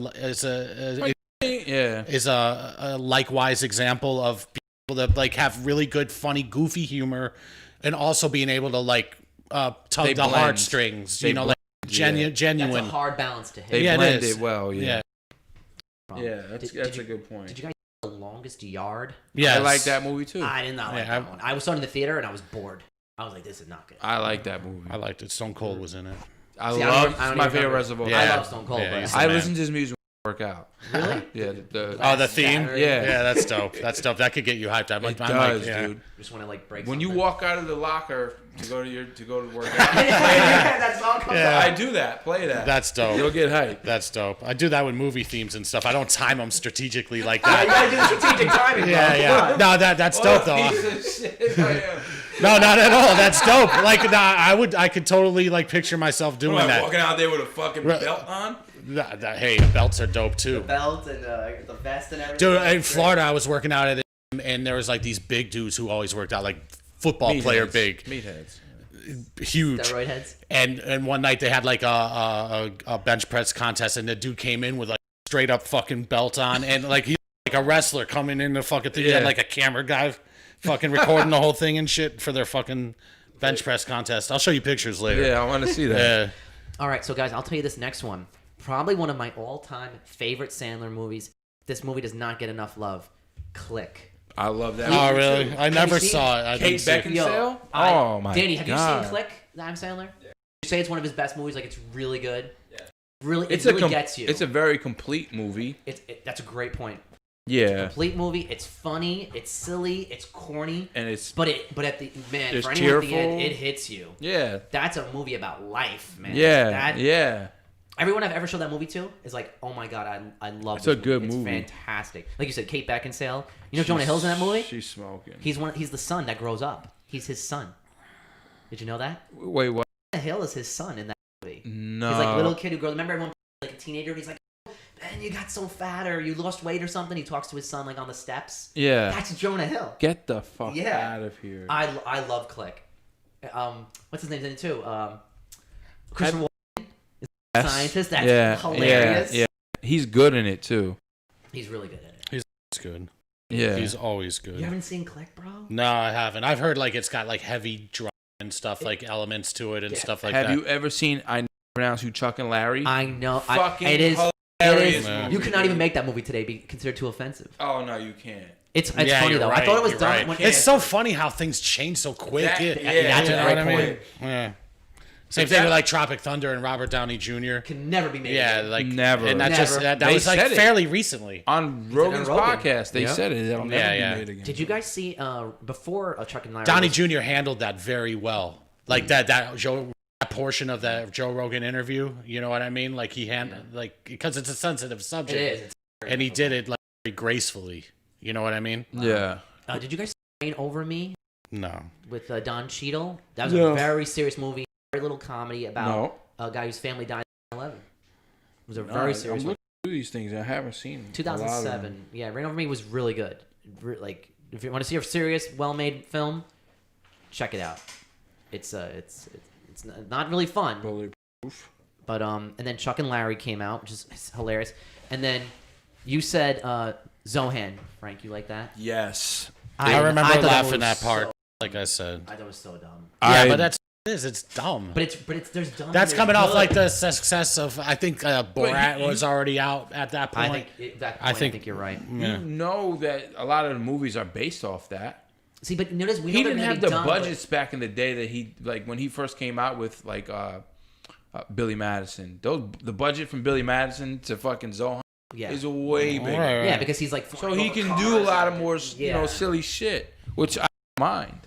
likewise example of people that like have really good, funny, goofy humor, and also being able to like tug the heartstrings. You know, like genuine. That's a hard balance to hit. They blend it well. Yeah. Yeah, that's a good point. Did you guys see The Longest Yard? Yeah, I like that movie too. I did not like that one. I was in the theater and I was bored. I was like, this is not good. I like that movie. I liked it. Stone Cold was in it. I love my favorite Reservoir. I love Stone Cold. Yeah, but I listen to his music when I work out. Really? Yeah. The theme. Yeah, that's dope. That's dope. That could get you hyped up. It does, dude. Just want to like break. When you walk out of the locker to go to work out, that song comes out. I do that. Play that. That's dope. You'll get hyped. That's dope. I do that with movie themes and stuff. I don't time them strategically like that. You gotta do the strategic timing. Yeah. No, that's dope though. Piece of shit. No, not at all. That's dope. Like, I could totally like picture myself doing that. Walking out there with a fucking belt on. Hey, belts are dope too. The belt and the vest and everything. Dude, in Florida, I was working out at it, and there was like these big dudes who always worked out, like football player big, meatheads, huge, steroid heads. And one night they had like a bench press contest, and the dude came in with like straight up fucking belt on, and like he's like a wrestler coming in the fucking thing. He had like a camera guy fucking recording the whole thing and shit for their fucking bench press contest. I'll show you pictures later. Yeah, I want to see that. All right, so guys, I'll tell you this next one. Probably one of my all-time favorite Sandler movies. This movie does not get enough love. Click. I love that. Oh, really? I never saw it. Kate Beckinsale? Oh, my Danny, have you seen Click, the Adam Sandler? Yeah. You say it's one of his best movies. Like, it's really good. Yeah. Really, it really gets you. It's a very complete movie. That's a great point. Yeah. It's a complete movie. It's funny. It's silly. It's corny. And it's but at the man, for anyone tearful. At the end, it hits you. Yeah. That's a movie about life, man. Yeah. Everyone I've ever showed that movie to is like, oh my god, I love it's this a good movie. movie. It's fantastic. Like you said, Kate Beckinsale. You know Jonah Hill's in that movie? She's smoking. He's the son that grows up. He's his son. Did you know that? Wait, what? Jonah Hill is his son in that movie. No. He's like little kid who grows. Remember everyone like a teenager and he's like, oh, man, you got so fat or you lost weight or something. He talks to his son like on the steps. Yeah. That's Jonah Hill. Get the fuck out of here. I love Click. What's his name in it too? Christopher Scientist, that's hilarious. Yeah, he's good in it too. He's really good in it. He's good. Yeah, he's always good. You haven't seen Click, bro? No, I haven't. I've heard like it's got like heavy drama and stuff, like elements to it and stuff like that. Have you ever seen I Pronounce You Chuck and Larry? I know. Fucking it is. hilarious. You cannot even make that movie today be considered too offensive. Oh no, you can't. It's funny though. I thought it was dumb. Right. It's so funny how things change so quick. That's you a great point. Yeah. Same thing with like Tropic Thunder and Robert Downey Jr. Can never be made. Yeah, like never. And that They was like said it. fairly recently on Rogan's podcast. They Yeah. said it. It'll never be made again. Did you guys see before Chuck and Larry? Downey Jr. handled that very well. Like that portion of that Joe Rogan interview. You know what I mean? Like he because it's a sensitive subject. It is. And he did it like very gracefully. You know what I mean? Yeah. Did you guys see Rain Over Me? No. With Don Cheadle? That was a very serious movie. Very little comedy about a guy whose family died in 9/11. It was a very serious movie. Through these things, I haven't seen 2007. Yeah, Rain Over Me was really good. Like, if you want to see a serious, well-made film, check it out. It's not really fun. Bulletproof. But and then Chuck and Larry came out, which is hilarious. And then you said Zohan, Frank. You like that? Yes. I remember laughing that that part. Like I said. I thought it was so dumb. Yeah, but that's what it is. It's dumb. But it's there's dumb. That's coming off like the success of I think Borat was already out at that point. I think you're right. You know that a lot of the movies are based off that. See, but notice he didn't have the budgets back in the day that he like when he first came out with like Billy Madison. The budget from Billy Madison to fucking Zohan is way bigger. Yeah, because he's like so he can do a lot of more silly shit, which I don't mind.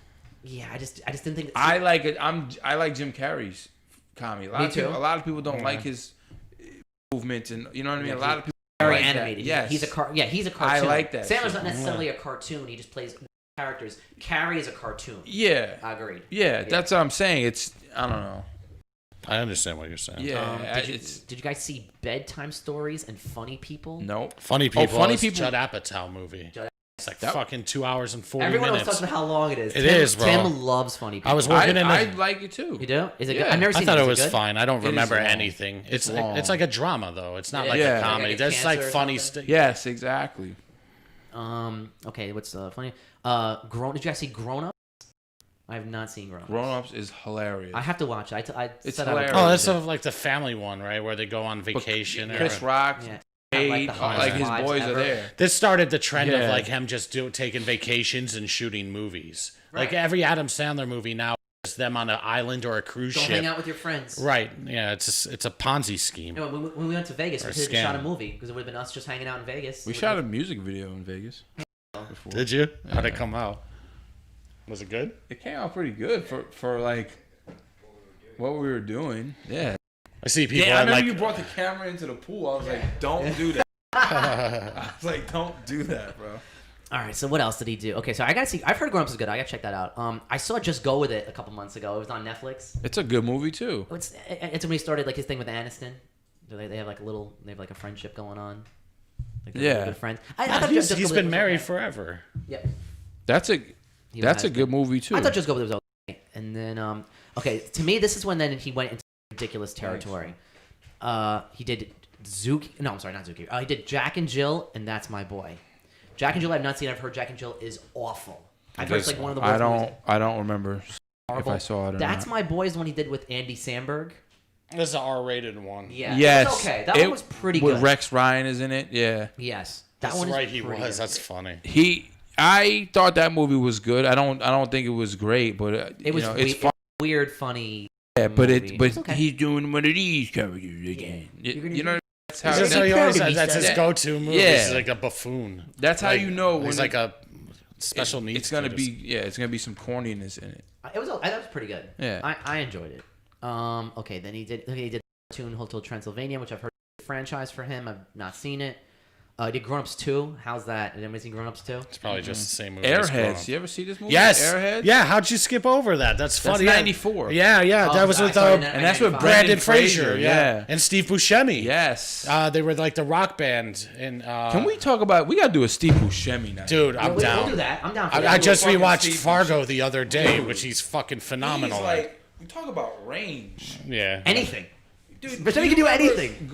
Yeah, I just didn't think. I like it. I like Jim Carrey's comedy. A lot of people don't like his movements, and you know what I mean. A lot of people very like animated. That. Yes, he's a cartoon. I like that. Sandler's not necessarily a cartoon. He just plays characters. Carrey is a cartoon. Yeah, I agreed. Yeah, that's what I'm saying. I don't know. I understand what you're saying. Yeah, did you guys see Bedtime Stories and Funny People? No. Funny People. Funny People. Judd Apatow movie. It's like fucking 2 hours and 40 Everyone minutes. was talking about how long it is. It is, bro. Tim loves Funny People. I was working in. I like it too. You do? Is it good? I've never seen it. I thought it was was fine. I don't remember long. anything. It's like a drama though. It's not like Yeah. a comedy. Like a There's like cancer or funny something? stuff. Yes, exactly. Okay, what's funny? Did you guys see Grown Up? I have not seen Grown Ups. Grown Ups is hilarious. I have to watch it. It's said hilarious. Oh, that's sort of like the family one, right? Where they go on vacation. Chris Rock, Yeah. like his boys are there. This started the trend of like him just taking vacations and shooting movies. Like every Adam Sandler movie now is them on an island or a cruise Don't ship. hang out with your friends. Right. Yeah, it's a Ponzi scheme. You know, when we went to Vegas, Or we a could have shot a scam. movie because it would have been us just hanging out in Vegas. We shot a music video in Vegas. Before. Did you? How'd it come out? Was it good? It came out pretty good for like what we were doing. Yeah. I see people. I remember like, you brought the camera into the pool. I was like, don't do that. I was like, don't do that, bro. All right, so what else did he do? Okay, so I gotta see. I've heard Grown Ups is good. I gotta check that out. I saw Just Go With It a couple months ago. It was on Netflix. It's a good movie too. It's when he started like his thing with Aniston. They have like a friendship going on. Like good friends. I thought he's been married forever. Yeah. That's a good movie too. I thought Just Go With It was okay. And then okay, to me this is when then he went into ridiculous territory. He did Zuki. No, I'm sorry, not Zuki. He did Jack and Jill, and That's My Boy. Jack and Jill I've not seen. I've heard Jack and Jill is awful. I've heard it's like one of the worst movies. I don't remember Horrible. if I saw it or That's not. My Boy is the one he did with Andy Samberg. This is an R-rated one. Yeah. Yes. It was okay. That one was pretty with good. Rex Ryan is in it. Yeah. Yes. That's one right. is He pretty was. good. That's funny. I thought that movie was good. I don't think it was great, but It was it's fun. weird, funny. Yeah, but movie. It's okay. he's doing one of these characters again. You know, that's how That's his go-to movie. Yeah. He's like a buffoon. That's how you know when he's like a special needs. It's gonna be it's gonna be some corniness in it. I thought it was pretty good. Yeah. I enjoyed it. Okay, then he did Cartoon Hotel Transylvania, which I've heard is a franchise for him. I've not seen it. He did Grown Ups 2. How's that? Did anybody see Grown Ups 2? It's probably just the same movie. as Grown Airheads. Up. You ever see this movie? Yes. Airheads. Yeah. How'd you skip over that? That's funny. That's 94. Yeah. That was with and that's with Brandon Fraser. Yeah. And Steve Buscemi. Yes. They were like the rock band. And Can we talk about? We gotta do a Steve Buscemi now. Dude, I'm down. We'll do that. I'm down for that. I just fucking rewatched Steve Fargo the other day, which he's fucking phenomenal. He's like, we talk about range. Yeah. Anything. Dude, Buscemi can do anything.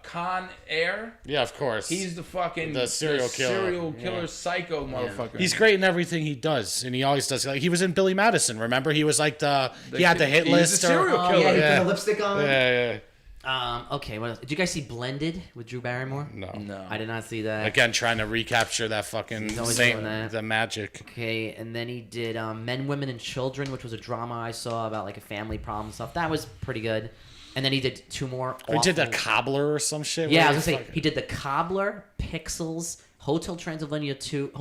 Con Air. Yeah, of course. He's the fucking serial killer. Serial killer psycho motherfucker. He's great in everything he does, and he always does. Like he was in Billy Madison. Remember, he was like he had the hit he was list. the serial killer. Yeah, he Yeah. put the lipstick on. Yeah. Okay, what else? Did you guys see Blended with Drew Barrymore? No. I did not see that. Again, trying to recapture that fucking He's always doing that. the magic. Okay, and then he did Men, Women, and Children, which was a drama I saw about like a family problem and stuff. That was pretty good. And then he did 2 more. He did The Cobbler or some shit. Yeah, I was gonna say he did The Cobbler, Pixels, Hotel Transylvania 2,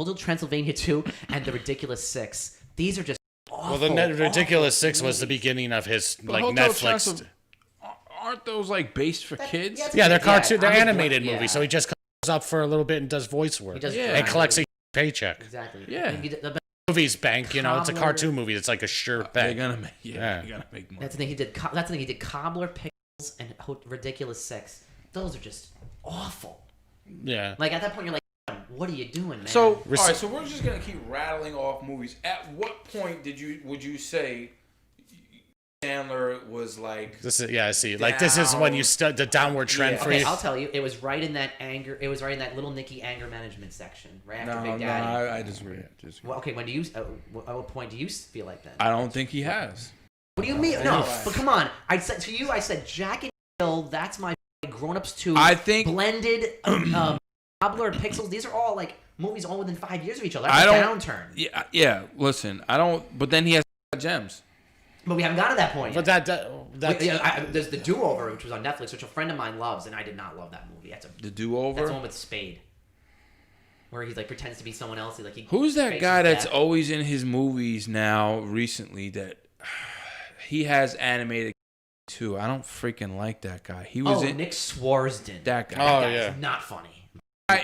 and The Ridiculous Six. These are just awful. Well, the Ridiculous Six was the beginning of his Netflix. Aren't those like based for kids? Yeah, they're cartoon. They're I'm just animated yeah. movies. So he just comes up for a little bit and does voice work. He does and collects a paycheck. Exactly. Yeah. He did Movies bank, you know, it's a Cobbler. cartoon movie. It's like a sure They're bet. gonna make. Yeah, you gotta make more. That's the thing he did. That's the thing he did. Cobbler, Pixels, and Ridiculous Six. Those are just awful. Yeah. Like at that point, you're like, what are you doing, man? So, all right. So we're just gonna keep rattling off movies. At what point would you say Sandler was like? This is I see. Like this is when you the downward trend for Okay, you. I'll tell you. It was right in that anger. It was right in that Little Nicky anger management section, right after Big Daddy. I disagree. Well, okay. When do you? At what point do you feel like that? I don't think he has. What do you mean? No, but come on. I said to you. I said Jack and Jill. That's my Grown Ups 2. I think Blended, Cobbler, Pixels. These are all like movies all within 5 years of each other. That's a downturn. Yeah. Listen, I don't. But then he has gems. But we haven't gotten to that point yet. But There's the Do-Over, which was on Netflix, which a friend of mine loves, and I did not love that movie. The Do-Over? That's the one with Spade. Where he like pretends to be someone else. Who's that faces guy that's death. always in his movies now recently that he has animated too? I don't freaking like that guy. He was in Nick Swarsden. that guy. Oh, That yeah. guy's not funny.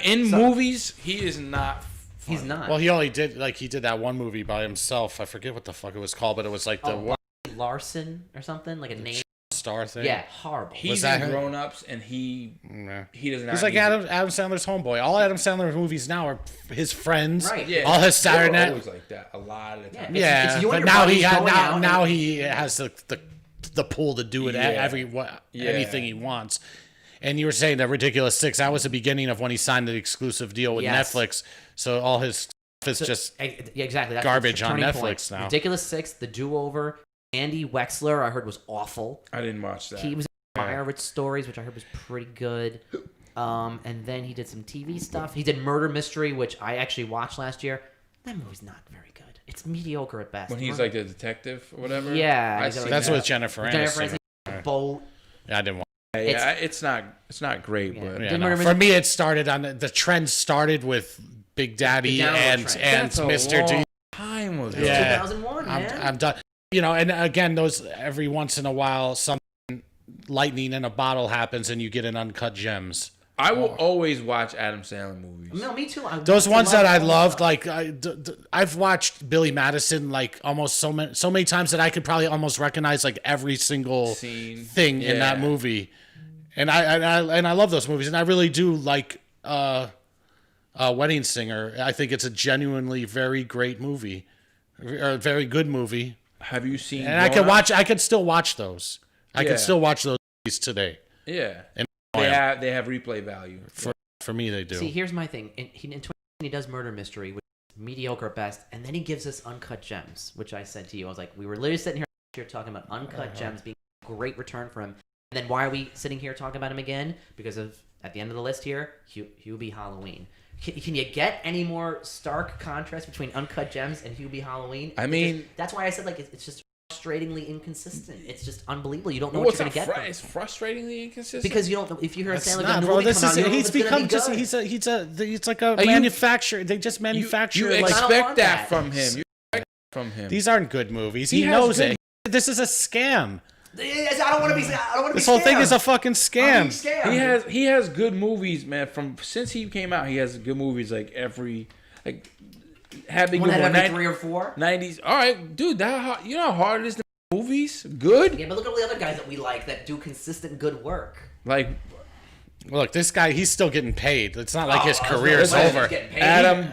In movies, he is not funny. He's not. Well, he only did he did that one movie by himself. I forget what the fuck it was called, but it was like the one Larson or something like a name. star thing. Yeah, horrible. He's in Grown Ups, and he doesn't. He's like Adam Sandler's homeboy. All Adam Sandler movies now are his friends. Right. Yeah, All his Saturday they were night. always like that a lot of the time. Yeah. It's you and but your now buddies he going out now and- he has the pull to do it anything he wants. And you were saying that Ridiculous Six. That was the beginning of when he signed the exclusive deal with Yes. Netflix. So all his stuff is just Yeah, exactly. That's garbage the on turning Netflix point. now. Ridiculous Six, The Do-Over. Andy Wexler, I heard was awful. I didn't watch that. He was in Meyerowitz Stories, which I heard was pretty good. And then he did some TV stuff. He did Murder Mystery, which I actually watched last year. That movie's not very good. It's mediocre at best. When he's like the detective or whatever. Yeah, I he's see like that's that. with Jennifer Jennifer Aniston. Aniston, the boat. Yeah, I didn't want. Yeah, it's not great, but Yeah, Did no. Murder For me, it started on the trend started with Big Daddy The downward and trend. that's a Mr. D. long time ago. Yeah. 2001, man. I'm done. You know, and again, those every once in a while, something lightning in a bottle happens, and you get an uncut gems. I will always watch Adam Sandler movies. No, me too. Those ones that I loved, like I've watched Billy Madison like almost so many times that I could probably almost recognize like every single Scene. thing in that movie, and I love those movies, and I really do like Wedding Singer. I think it's a genuinely very great movie, or a very good movie. Have you seen? And I could still watch those. I can still watch those movies today. Yeah, And they have replay value. for me, they do. See, here's my thing. In 2020, he does Murder Mystery, which is mediocre at best, and then he gives us Uncut Gems, which I said to you. I was like, we were literally sitting here last year talking about Uncut Gems being a great return for him. And then why are we sitting here talking about him again? Because of, at the end of the list here, Hubie Halloween. Can you get any more stark contrast between Uncut Gems and Hubie Halloween? I mean, that's why I said like it's just frustratingly inconsistent. It's just unbelievable. You don't know what you're gonna get. It's frustratingly inconsistent Because you don't know if you hear a Sandler Not, movie bro. This come out, is you don't know if he's it's gonna become be just good. he's like a manufacturer. They just manufacture. You like, expect want that that. from him. You expect from him. these aren't good movies. He has knows good- it. This is a scam. I don't want to be. I don't want to be. This whole thing is a fucking I'm scam. being scammed. He has good movies, man. From since he came out, he has good movies like Happy One Good out One, every 3 or 4. 90s. All right, dude, you know how hard it is to make movies good. Yeah, but look at all the other guys that we like that do consistent good work. Like Look, this guy, he's still getting paid. It's not like his I was career's gonna say, over. he's getting paid. Adam,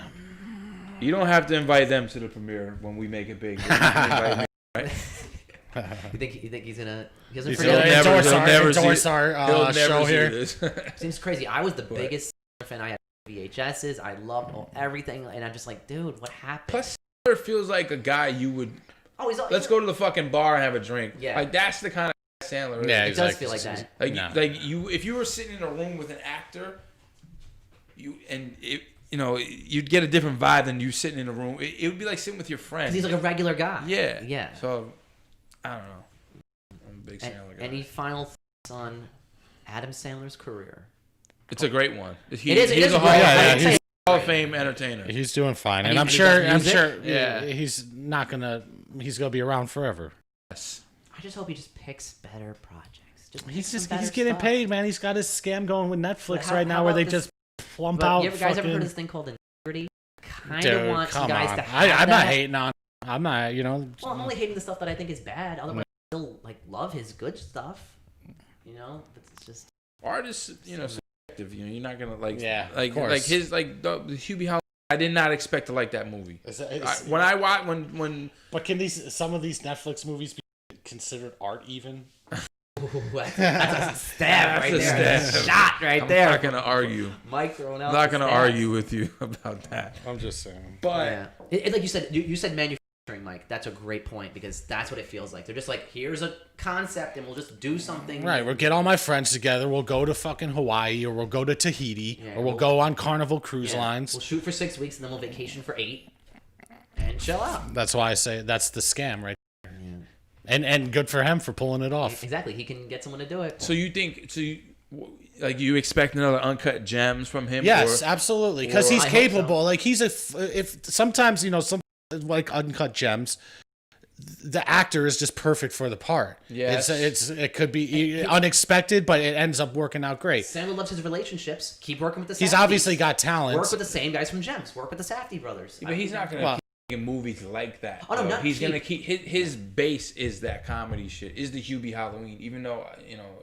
you don't have to invite them to the premiere when we make it big. You can invite me, right? You think he's gonna? He doesn't He's forget. gonna he'll endorse see- our He'll never show see here. this. Seems crazy. I was the biggest fan. I had VHSs. I loved everything, and I'm just like, dude, what happened? Plus, Sandler feels like a guy you would. Oh, Let's go to the fucking bar and have a drink. Yeah. Like that's the kind of Sandler. Yeah, It does feel like that. Like you, if you were sitting in a room with an actor, you'd get a different vibe than you sitting in a room. It would be like sitting with your friend. He's like a regular guy. Yeah. Yeah. So, I don't know. I'm a big Sandler guy. Any final thoughts on Adam Sandler's career? It's a great one. It is He's a great. Hall of Fame entertainer. He's doing fine, and he I'm does sure Yeah. he's gonna be around forever. Yes. I just hope he just picks better projects. He's getting paid, man. He's got his scam going with Netflix How right now, where they about this- just plump out. You guys ever heard of this thing called integrity? Kind of want you guys to have I'm that. not hating on. I'm not. Well, I'm only hating the stuff that I think is bad. Otherwise, I still love his good stuff. It's just Artists, subjective. You're not gonna of course. like his the Hubie Hall. I did not expect to like that movie. When I watch when. But can some of these Netflix movies be considered art even? that's a stab right there. Stab. That's a shot right there. I'm not gonna argue. Mike throwing out. I'm not gonna stabs. argue with you about that. I'm just saying. But like you said, you said manufacturing, Mike. That's a great point because that's what it feels like. They're just like, here's a concept, and we'll just do something. Right, we'll get all my friends together. We'll go to fucking Hawaii, or we'll go to Tahiti, Yeah, or we'll go on Carnival Cruise Lines. We'll shoot for 6 weeks, and then we'll vacation for 8, and chill out. That's why I say that's the scam, right? And good for him for pulling it off. Exactly, he can get someone to do it. So you think you expect another Uncut Gems from him? Yes, absolutely, because he's I hope capable. Like he's if sometimes some like Uncut Gems, the actor is just perfect for the part. Yes. It could be unexpected, but it ends up working out great. Sandler loves his relationships. Keep working with the Safdies. He's obviously got talent. Work with the same guys from Gems. Work with the Safdie brothers. But he's not gonna keep making movies like that. Oh, no, not he's keep. gonna keep his base is that comedy shit. Is the Hubie Halloween, even though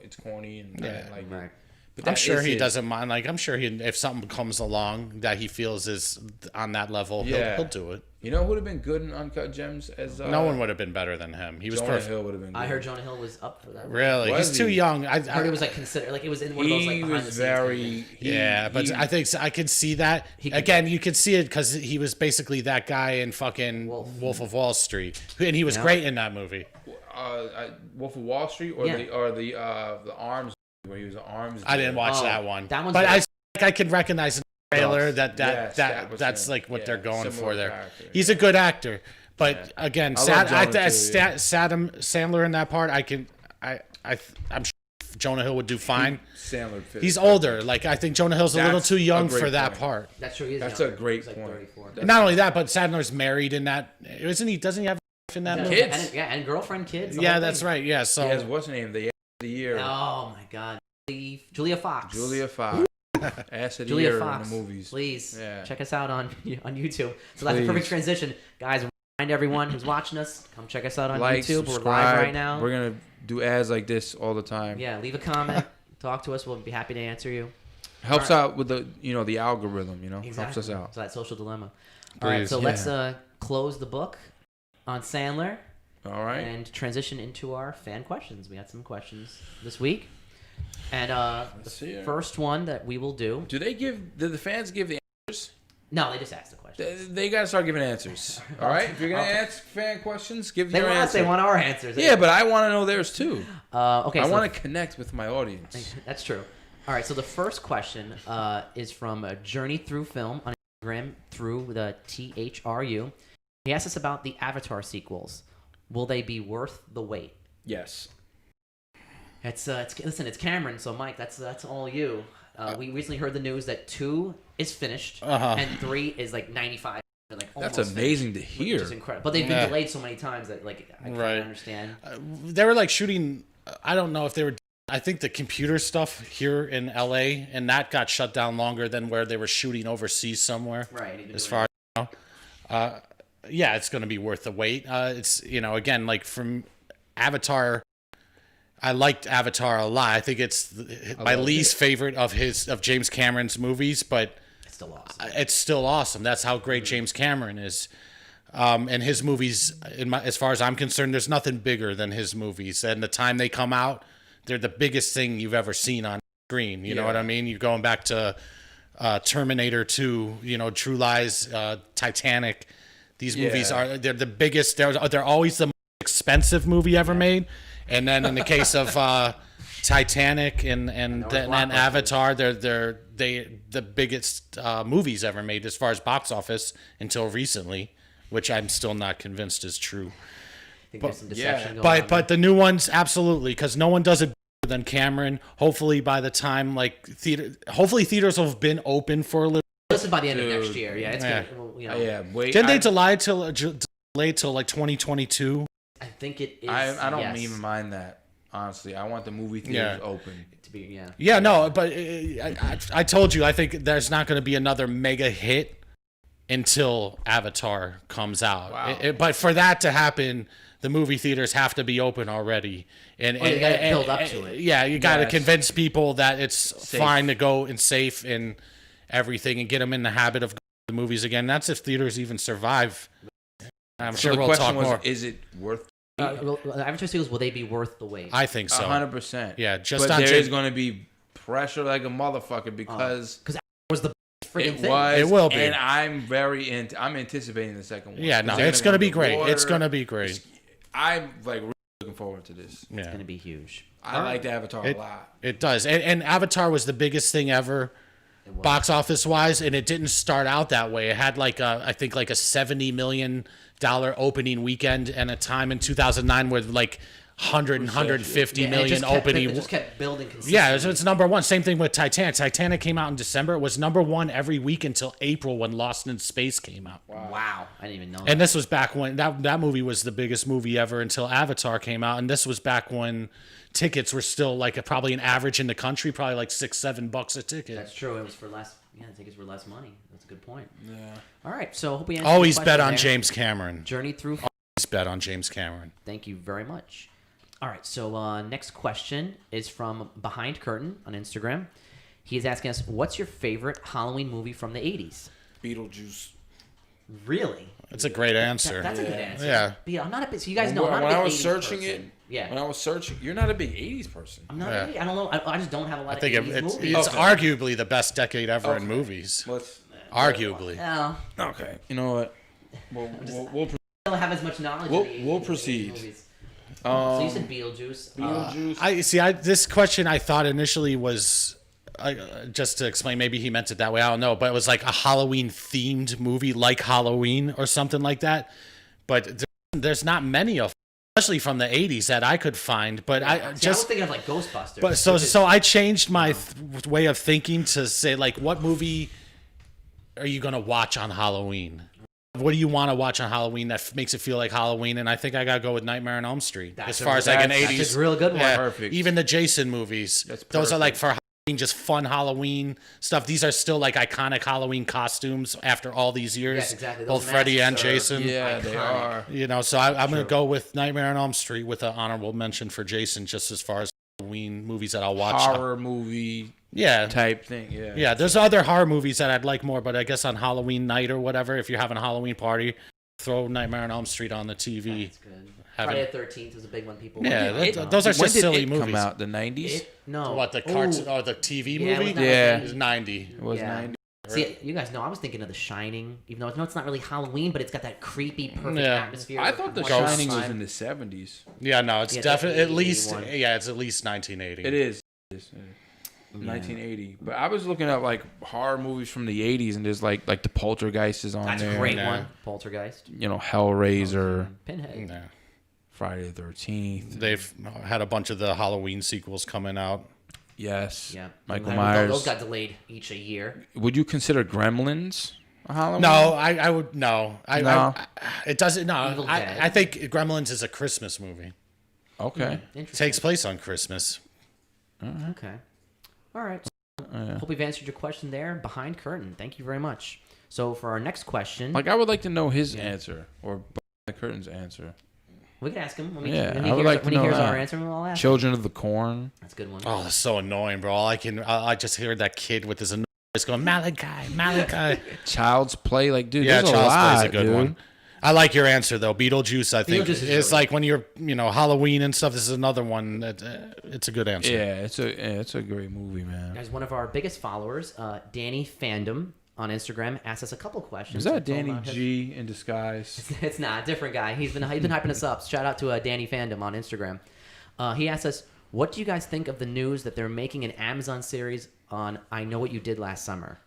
it's corny and I didn't like right. it. But I'm sure he his. doesn't mind. Like I'm sure if something comes along that he feels is on that level, he'll do it. You know who would have been good in Uncut Gems as No one would have been better than him. He was Jonah perfect. Hill would have been good. I heard Jonah Hill was up for that. Really, Was he's too he? young. I heard it was considered it was in one of those He behind was the scenes very things. But I think I could see that. Again, you could see it because he was basically that guy in fucking Wolf of Wall Street, and he was great in that movie. Wolf of Wall Street or the Arms where he was arms. I didn't watch that one. That one's but good. I could recognize in the trailer Yes, that's him. like what they're going Similar for there. character, He's a good actor, but again, love Jonah too, Adam Sandler in that part, I'm sure Jonah Hill would do fine. Sandler fits. He's older. Like I think Jonah Hill's a little That's too young a great for that point. part. That's true. He is That's younger. a great He's like point. 34. Not only that, but Sandler's married in that. Isn't he? Doesn't he have a wife in that movie? Kids. And girlfriend, kids. the Yeah, whole that's thing. right. Yeah, so He has what's her name? The year. Oh my God, Julia Fox. Julia Fox. Ass of the Julia year Fox. in the movies. Please Yeah. check us out on YouTube. So that's a Please. perfect transition, guys. Remind everyone who's watching us, come check us out on Like, YouTube. subscribe. We're live right now. We're gonna do ads like this all the time. Yeah, leave a comment, talk to us. We'll be happy to answer you. Helps out with the the algorithm. Helps Exactly. us out. So that social dilemma. All right, Please, so yeah. let's close the book on Sandler All right. and transition into our fan questions. We got some questions this week, and see the it. first one that we will do. Do the fans give the answers? No, they just asked the question. They gotta start giving answers. All right. If you're gonna ask fan questions, give They your want us. answer. They want our answers. Yeah, but I want to know theirs too. Okay. I so want to connect with my audience. That's true. All right, so the first question is from Journey Through Film on Instagram through the THRU. He asked us about the Avatar sequels. Will they be worth the wait? Yes. Listen, it's Cameron, so Mike, that's all you. We recently heard the news that 2 is finished and 3 is like 95. Like That's almost amazing finished, to hear. which is incredible. But they've been delayed so many times that I can't understand. they were like shooting. I don't know if they were. I think the computer stuff here in LA, and that got shut down longer than where they were shooting overseas somewhere. Right. As far as I know. Yeah, it's going to be worth the wait. It's again, like from Avatar. I liked Avatar a lot. I think it's my least favorite of James Cameron's movies, but It's still awesome. it's still awesome. That's how great James Cameron is. And his movies, as far as I'm concerned, there's nothing bigger than his movies. And the time they come out, they're the biggest thing you've ever seen on screen. You know what I mean? You're going back to Terminator 2, True Lies, Titanic. These movies they're the biggest. They're always the most expensive movie ever made. And then in the case of Titanic and Avatar, they're the biggest movies ever made as far as box office until recently, which I'm still not convinced is true. I think there's some deception going on. But the new ones, absolutely, because no one does it better than Cameron. Hopefully by the time theaters will have been open for a little. This is by the end of next year. Yeah, it's gonna. Wait. Didn't they delay till like 2022? I think it is. I don't even mind that. Honestly, I want the movie theaters open. To be No, but I told you I think there's not going to be another mega hit until Avatar comes out. Wow. But for that to happen, the movie theaters have to be open already, and you got to build up to it. Yeah, you got to convince people that it's fine to go and safe and everything, and get them in the habit of going to the movies again. That's if theaters even survive. I'm sure we'll talk more. Is it worth? Avatar sequels, will they be worth the wait? I think so. 100%. Yeah, but there is going to be pressure like a motherfucker because was the freaking thing. It will be, and I'm I'm anticipating the second one. Yeah, no, it's going to be great. It's going to be great. I'm like really looking forward to this. It's going to be huge. I liked Avatar a lot. It does, and Avatar was the biggest thing ever, box office wise, and it didn't start out that way. It had I think like a $70 million opening weekend, and a time in 2009 with like 150 million opening. It just kept building consistently. Yeah, it's number one. Same thing with Titanic. Titanic came out in December. It was number one every week until April when Lost in Space came out. Wow. I didn't even know. And this was back when that movie was the biggest movie ever until Avatar came out, and this was back when tickets were still like probably an average in the country, probably like $6-7 a ticket. That's true. It was for less. Yeah, the tickets were less money. That's a good point. Yeah. All right. So hope we answered always bet on James Cameron. Journey through. Always bet on James Cameron. Thank you very much. All right. So next question is from Behind Curtain on Instagram. He is asking us, "What's your favorite Halloween movie from the '80s?" Beetlejuice. Really? That's a great answer. That's a good answer. Yeah. But I'm not a big. So you guys know I'm not a big 80s person. When I was searching it. Yeah. When I was searching, you're not a big '80s person. I'm not. I don't know. I just don't have a lot I think of 80s movies. it's arguably the best decade ever in movies. Arguably. No. Okay. You know what? We'll I don't have as much knowledge. We'll proceed. So you said Beetlejuice. This question I thought initially was just to explain. Maybe he meant it that way. I don't know, but it was like a Halloween themed movie, like Halloween or something like that. But there's not many of, especially from the '80s, that I could find. But I was thinking of like Ghostbusters. But so I changed my way of thinking to say like, what movie are you gonna watch on Halloween? What do you want to watch on Halloween that makes it feel like Halloween? And I think I gotta go with Nightmare on Elm Street. As far as like an '80s, that's a real good one. Yeah, perfect. Even the Jason movies, those are like for Halloween, just fun Halloween stuff. These are still like iconic Halloween costumes after all these years. Yes, exactly. Both Freddy and Jason. Yeah, iconic. they are. You know, so I'm gonna go with Nightmare on Elm Street with an honorable mention for Jason, just as far as Halloween movies that I'll watch. Horror movie. Type thing, yeah. There's other horror movies that I'd like more, but I guess on Halloween night or whatever, if you're having a Halloween party, throw Nightmare on Elm Street on the TV. That's good. Friday the 13th was a big one. People. Those are just silly movies. Come out the '90s. No. What, the cartoon or the TV movie? Yeah, it was '90. It was '90. See, you guys know I was thinking of The Shining, even though it's not really Halloween, but it's got that creepy, perfect atmosphere. I thought The Shining was in the '70s. Yeah, no, it's definitely at least 1980. It is. 1980, but I was looking at like horror movies from the 80s, and there's like the Poltergeist is on there. That's a great one. Poltergeist. You know, Hellraiser, Pinhead. Yeah. Friday the 13th. They've had a bunch of the Halloween sequels coming out. Yes. Yeah. Michael Myers. Those got delayed each a year. Would you consider Gremlins a Halloween? No, I would no. It doesn't. No, I think Gremlins is a Christmas movie. Okay. It takes place on Christmas. Okay. All right. Hope we've answered your question there. Behind Curtain. Thank you very much. So for our next question, I would like to know his answer or Behind the Curtain's answer. We can ask him when he hears our answer. We'll ask. Children of the Corn. That's a good one. Oh, that's so annoying, bro. I just heard that kid with his voice going Malachi. Child's Play, like dude. Yeah, Child's Play is a good one. I like your answer though. Beetlejuice, I think it's like when you're Halloween and stuff. This is another one that it's a good answer. Yeah, it's a great movie, man. Guys, one of our biggest followers, Danny Fandom, on Instagram asked us a couple questions. Is that Danny G in disguise? It's not. Different guy. He's been hyping us up. Shout out to Danny Fandom on Instagram. He asked us, what do you guys think of the news that they're making an Amazon series on I Know What You Did Last Summer?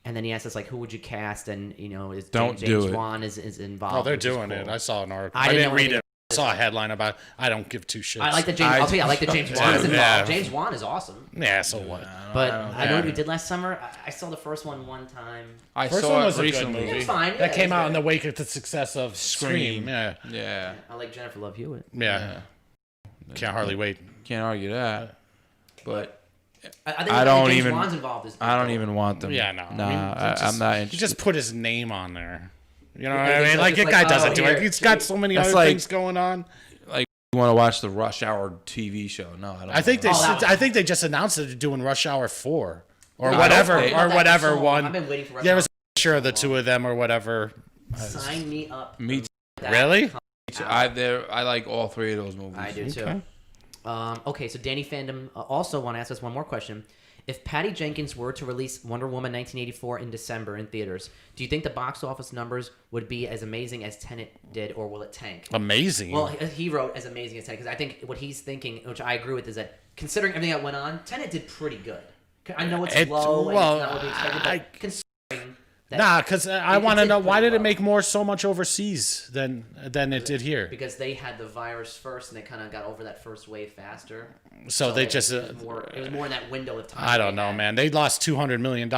And then he asked us, like, who would you cast? And, is James Wan is involved. Oh, they're doing it. I saw an article. I didn't read it. I saw a headline about it. I don't give two shits. I like that James Wan is involved. Yeah. James Wan is awesome. Yeah, so what? But I Know What You Did Last Summer. I saw the first one time. First one was recently. It was fine. That came out in the wake of the success of Scream. Yeah. I like Jennifer Love Hewitt. Yeah. Can't hardly wait. Can't argue that. But I don't even want them. Yeah, no. I'm not interested. He just put his name on there. You know what I mean? Like, that guy doesn't do it. He's got so many other things going on. Like, you want to watch the Rush Hour TV show? No, I don't. I think they just announced that they're doing Rush Hour 4 or whatever one. I've been waiting for Rush Hour. There was a picture of the two of them or whatever. Sign me up. Me too. Really? I like all three of those movies. I do too. Okay, so Danny Fandom also want to ask us one more question. If Patty Jenkins were to release Wonder Woman 1984 in December in theaters, do you think the box office numbers would be as amazing as Tenet did, or will it tank? Amazing. Well, he wrote as amazing as Tenet, because I think what he's thinking, which I agree with, is that considering everything that went on, Tenet did pretty good. I know it's low and it's not what we expected, but considering... Because I want to know, why did it make so much overseas than it did here? Because they had the virus first, and they kind of got over that first wave faster. So they just it was more in that window of time. I don't know, man. They lost $200 million.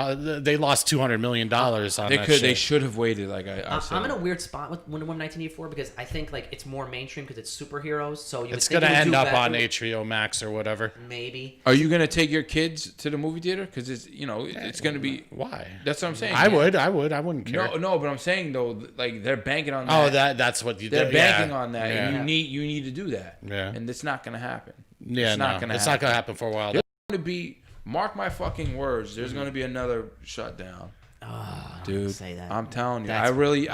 They lost $200 million on that shit. They should have waited. Like I said. I'm in a weird spot with Wonder Woman 1984 because I think like it's more mainstream because it's superheroes. So it's gonna end up on HBO Max or whatever. Maybe. Are you gonna take your kids to the movie theater? Because it's gonna be. Why? That's what I'm saying. I would. I wouldn't care. No, but I'm saying though, like they're banking on that. Oh, that's what they're banking on that, yeah. and you need to do that. Yeah, and it's not gonna happen. Yeah, it's not gonna happen for a while. There's gonna be, mark my fucking words. There's gonna be another shutdown. Oh, dude, say that. I'm telling you, That's I really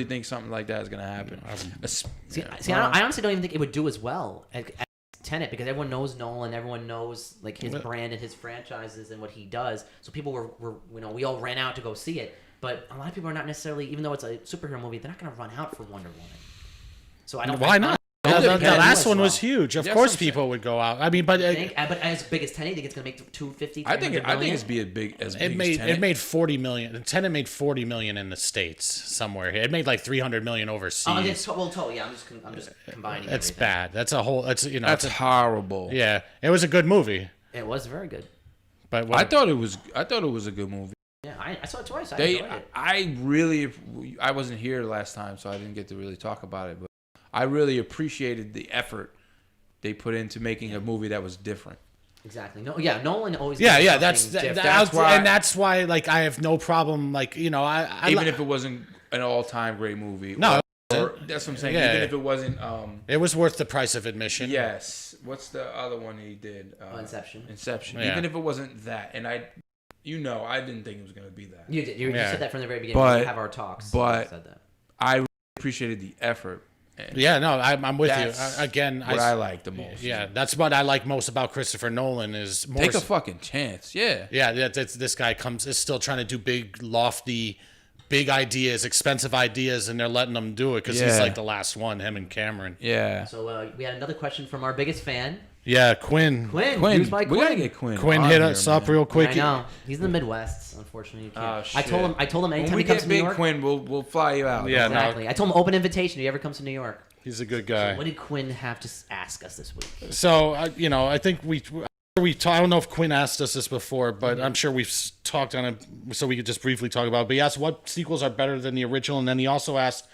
think something like that is gonna happen. I honestly don't even think it would do as well as Tenet, because everyone knows Nolan, everyone knows like his brand and his franchises and what he does. So people were we all ran out to go see it. But a lot of people are not necessarily, even though it's a superhero movie, they're not going to run out for Wonder Woman. So I don't. Why not? The last one was huge. Of course, people would go out. I mean, but as big as Tenet, you think it's going to make 250? I think it's be as big as Tenet. It made $40 million. Tenet made $40 million in the States somewhere. It made like $300 million overseas. I'm just combining. It's everything. bad. That's a whole. That's horrible. Yeah, it was a good movie. It was very good. But I thought it was a good movie. Yeah, I saw it twice. I wasn't here last time, so I didn't get to really talk about it. But I really appreciated the effort they put into making a movie that was different. Exactly. No, yeah, Nolan always. That's why like I have no problem even if it wasn't an all-time great movie. No. That's what I'm saying. Yeah. Even if it wasn't. It was worth the price of admission. Yes. What's the other one he did? Inception. Yeah. Even if it wasn't that, and I didn't think it was going to be that. You did. You said that from the very beginning. We have our talks. But you said that. I really appreciated the effort. Yeah, no, I'm with you. Again, I like the most. Yeah, that's what I like most about Christopher Nolan is more. Take a fucking chance. Yeah. Yeah, this guy is still trying to do big, lofty, big ideas, expensive ideas, and they're letting him do it because he's like the last one, him and Cameron. Yeah. So we had another question from our biggest fan. Yeah, Quinn. We gotta get Quinn. Quinn hit us up real quick. I know he's in the Midwest. Unfortunately, you can't. I told him anytime when he comes to New York. Quinn, we'll fly you out. Yeah, exactly. I told him open invitation if he ever comes to New York. He's a good guy. So what did Quinn have to ask us this week? So I think we I don't know if Quinn asked us this before, but I'm sure we've talked on it, so we could just briefly talk about it. But he asked what sequels are better than the original, and then he also asked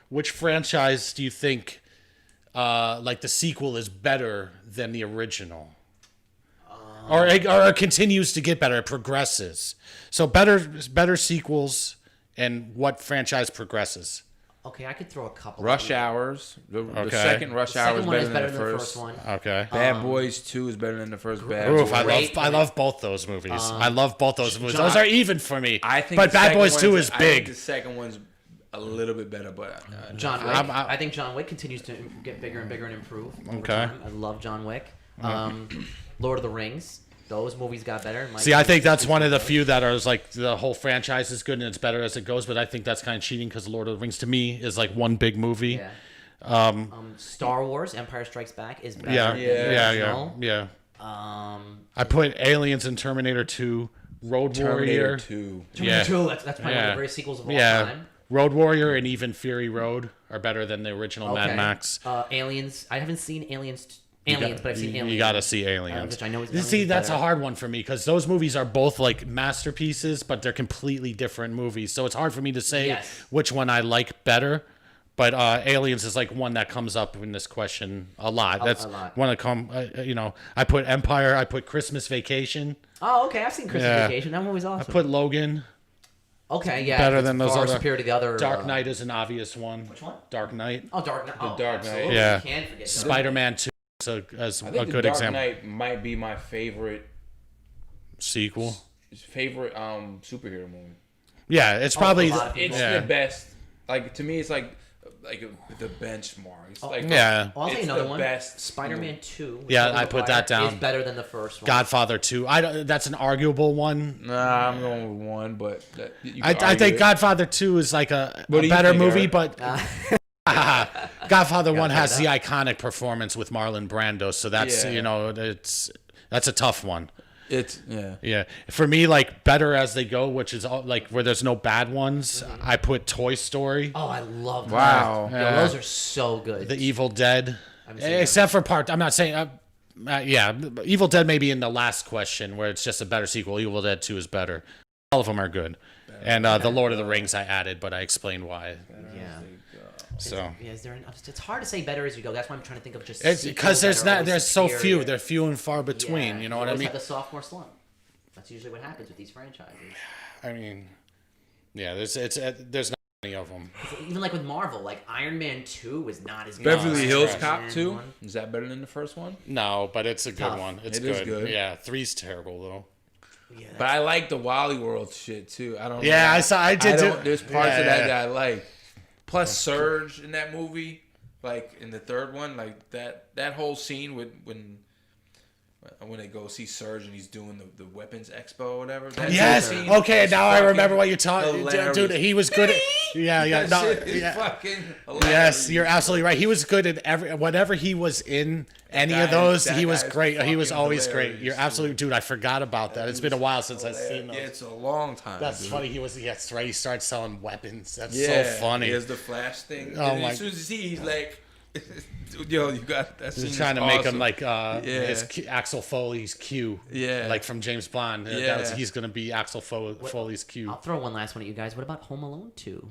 which franchise do you think like the sequel is better than the original, or it continues to get better, it progresses. So better sequels, and what franchise progresses. Okay, I could throw a couple. Rush Hours. The second Rush Hour is better than the first one. Okay. Bad Boys 2 is better than the first Bad Boys. I I love both those movies. I love both those movies. Those are even for me. I think but Bad Boys 2 is big. I think the second one's a little bit better, but John Wick. I think John Wick continues to get bigger and bigger and improve. Okay. I love John Wick. Lord of the Rings. those movies got better. See, I think that's one of the few that are like the whole franchise is good and it's better as it goes. But I think that's kind of cheating because Lord of the Rings to me is like one big movie. Yeah. Star Wars: Empire Strikes Back is better. Than the original. Yeah. I put Aliens and Terminator 2, Road Warrior. Terminator 2. That's probably one of the greatest sequels of all time. Road Warrior and even Fury Road are better than the original Mad Max. Aliens. I haven't seen Aliens, but I've seen Aliens. You got to see Aliens. Which I know that's a hard one for me because those movies are both like masterpieces, but they're completely different movies. So it's hard for me to say which one I like better. But Aliens is like one that comes up in this question a lot. That's one that I put Empire. I put Christmas Vacation. Oh, okay. I've seen Christmas Vacation. That movie's awesome. I put Logan. Okay, yeah. Better than those far other. superior to the other. Dark Knight is an obvious one. Which one? Dark Knight. Oh, Dark Knight. Dark Knight. Yeah. Can't forget Spider-Man 2 as a good Dark example. Knight might be my favorite sequel. Superhero movie. Yeah, it's probably the best. Like to me, it's like the benchmark. It's like I'll say another one. Best Spider-Man 2. Yeah, I put that down. Is better than the first one. Godfather 2. That's an arguable one. Nah, I'm going with one, but I think Godfather 2 is like a better movie, but Godfather 1 has the iconic performance with Marlon Brando, so that's that's a tough one. It's For me, like better as they go, which is all, like where there's no bad ones. I put Toy Story. Oh, I love that. Wow. Those are so good. The Evil Dead, except for part. I'm not saying. Evil Dead may be in the last question where it's just a better sequel. Evil Dead 2 is better. All of them are good. And the Lord of the Rings I added, but I explained why. Yeah. So it's hard to say better as you go. That's why I'm trying to think of just because there's so few. They're few and far between. Yeah, you know what I mean? Have the sophomore slump. That's usually what happens with these franchises. I mean, there's not many of them. Even like with Marvel, like Iron Man 2 was not as good. Beverly Hills Cop 2 is that better than the first one? No, but it's a good one. It's good. Is good. Yeah, 3's terrible though. Yeah, but I like the Wally World shit too. I don't. Yeah, I did. There's parts of that I like. Plus Surge in that movie, like in the third one, like that whole scene when they go see Surge and he's doing the weapons expo or whatever. Yes. Okay, now I remember what you're talking. Dude, he was good at. Yeah. Fucking hilarious. Yes, you're absolutely right. He was good at whatever he was in. Any of those, he was great. He was always great. You're absolutely, dude. I forgot about that. It's been a while since I've seen those. Yeah, it's a long time. That's funny. That's right. He started selling weapons. That's so funny. He has the flash thing. Oh and my! As soon as he's like, yo, you got that. He's trying to make him like his Axel Foley's Q. Yeah, like from James Bond. He's gonna be Axel Foley's Q. I'll throw one last one at you guys. What about Home Alone 2?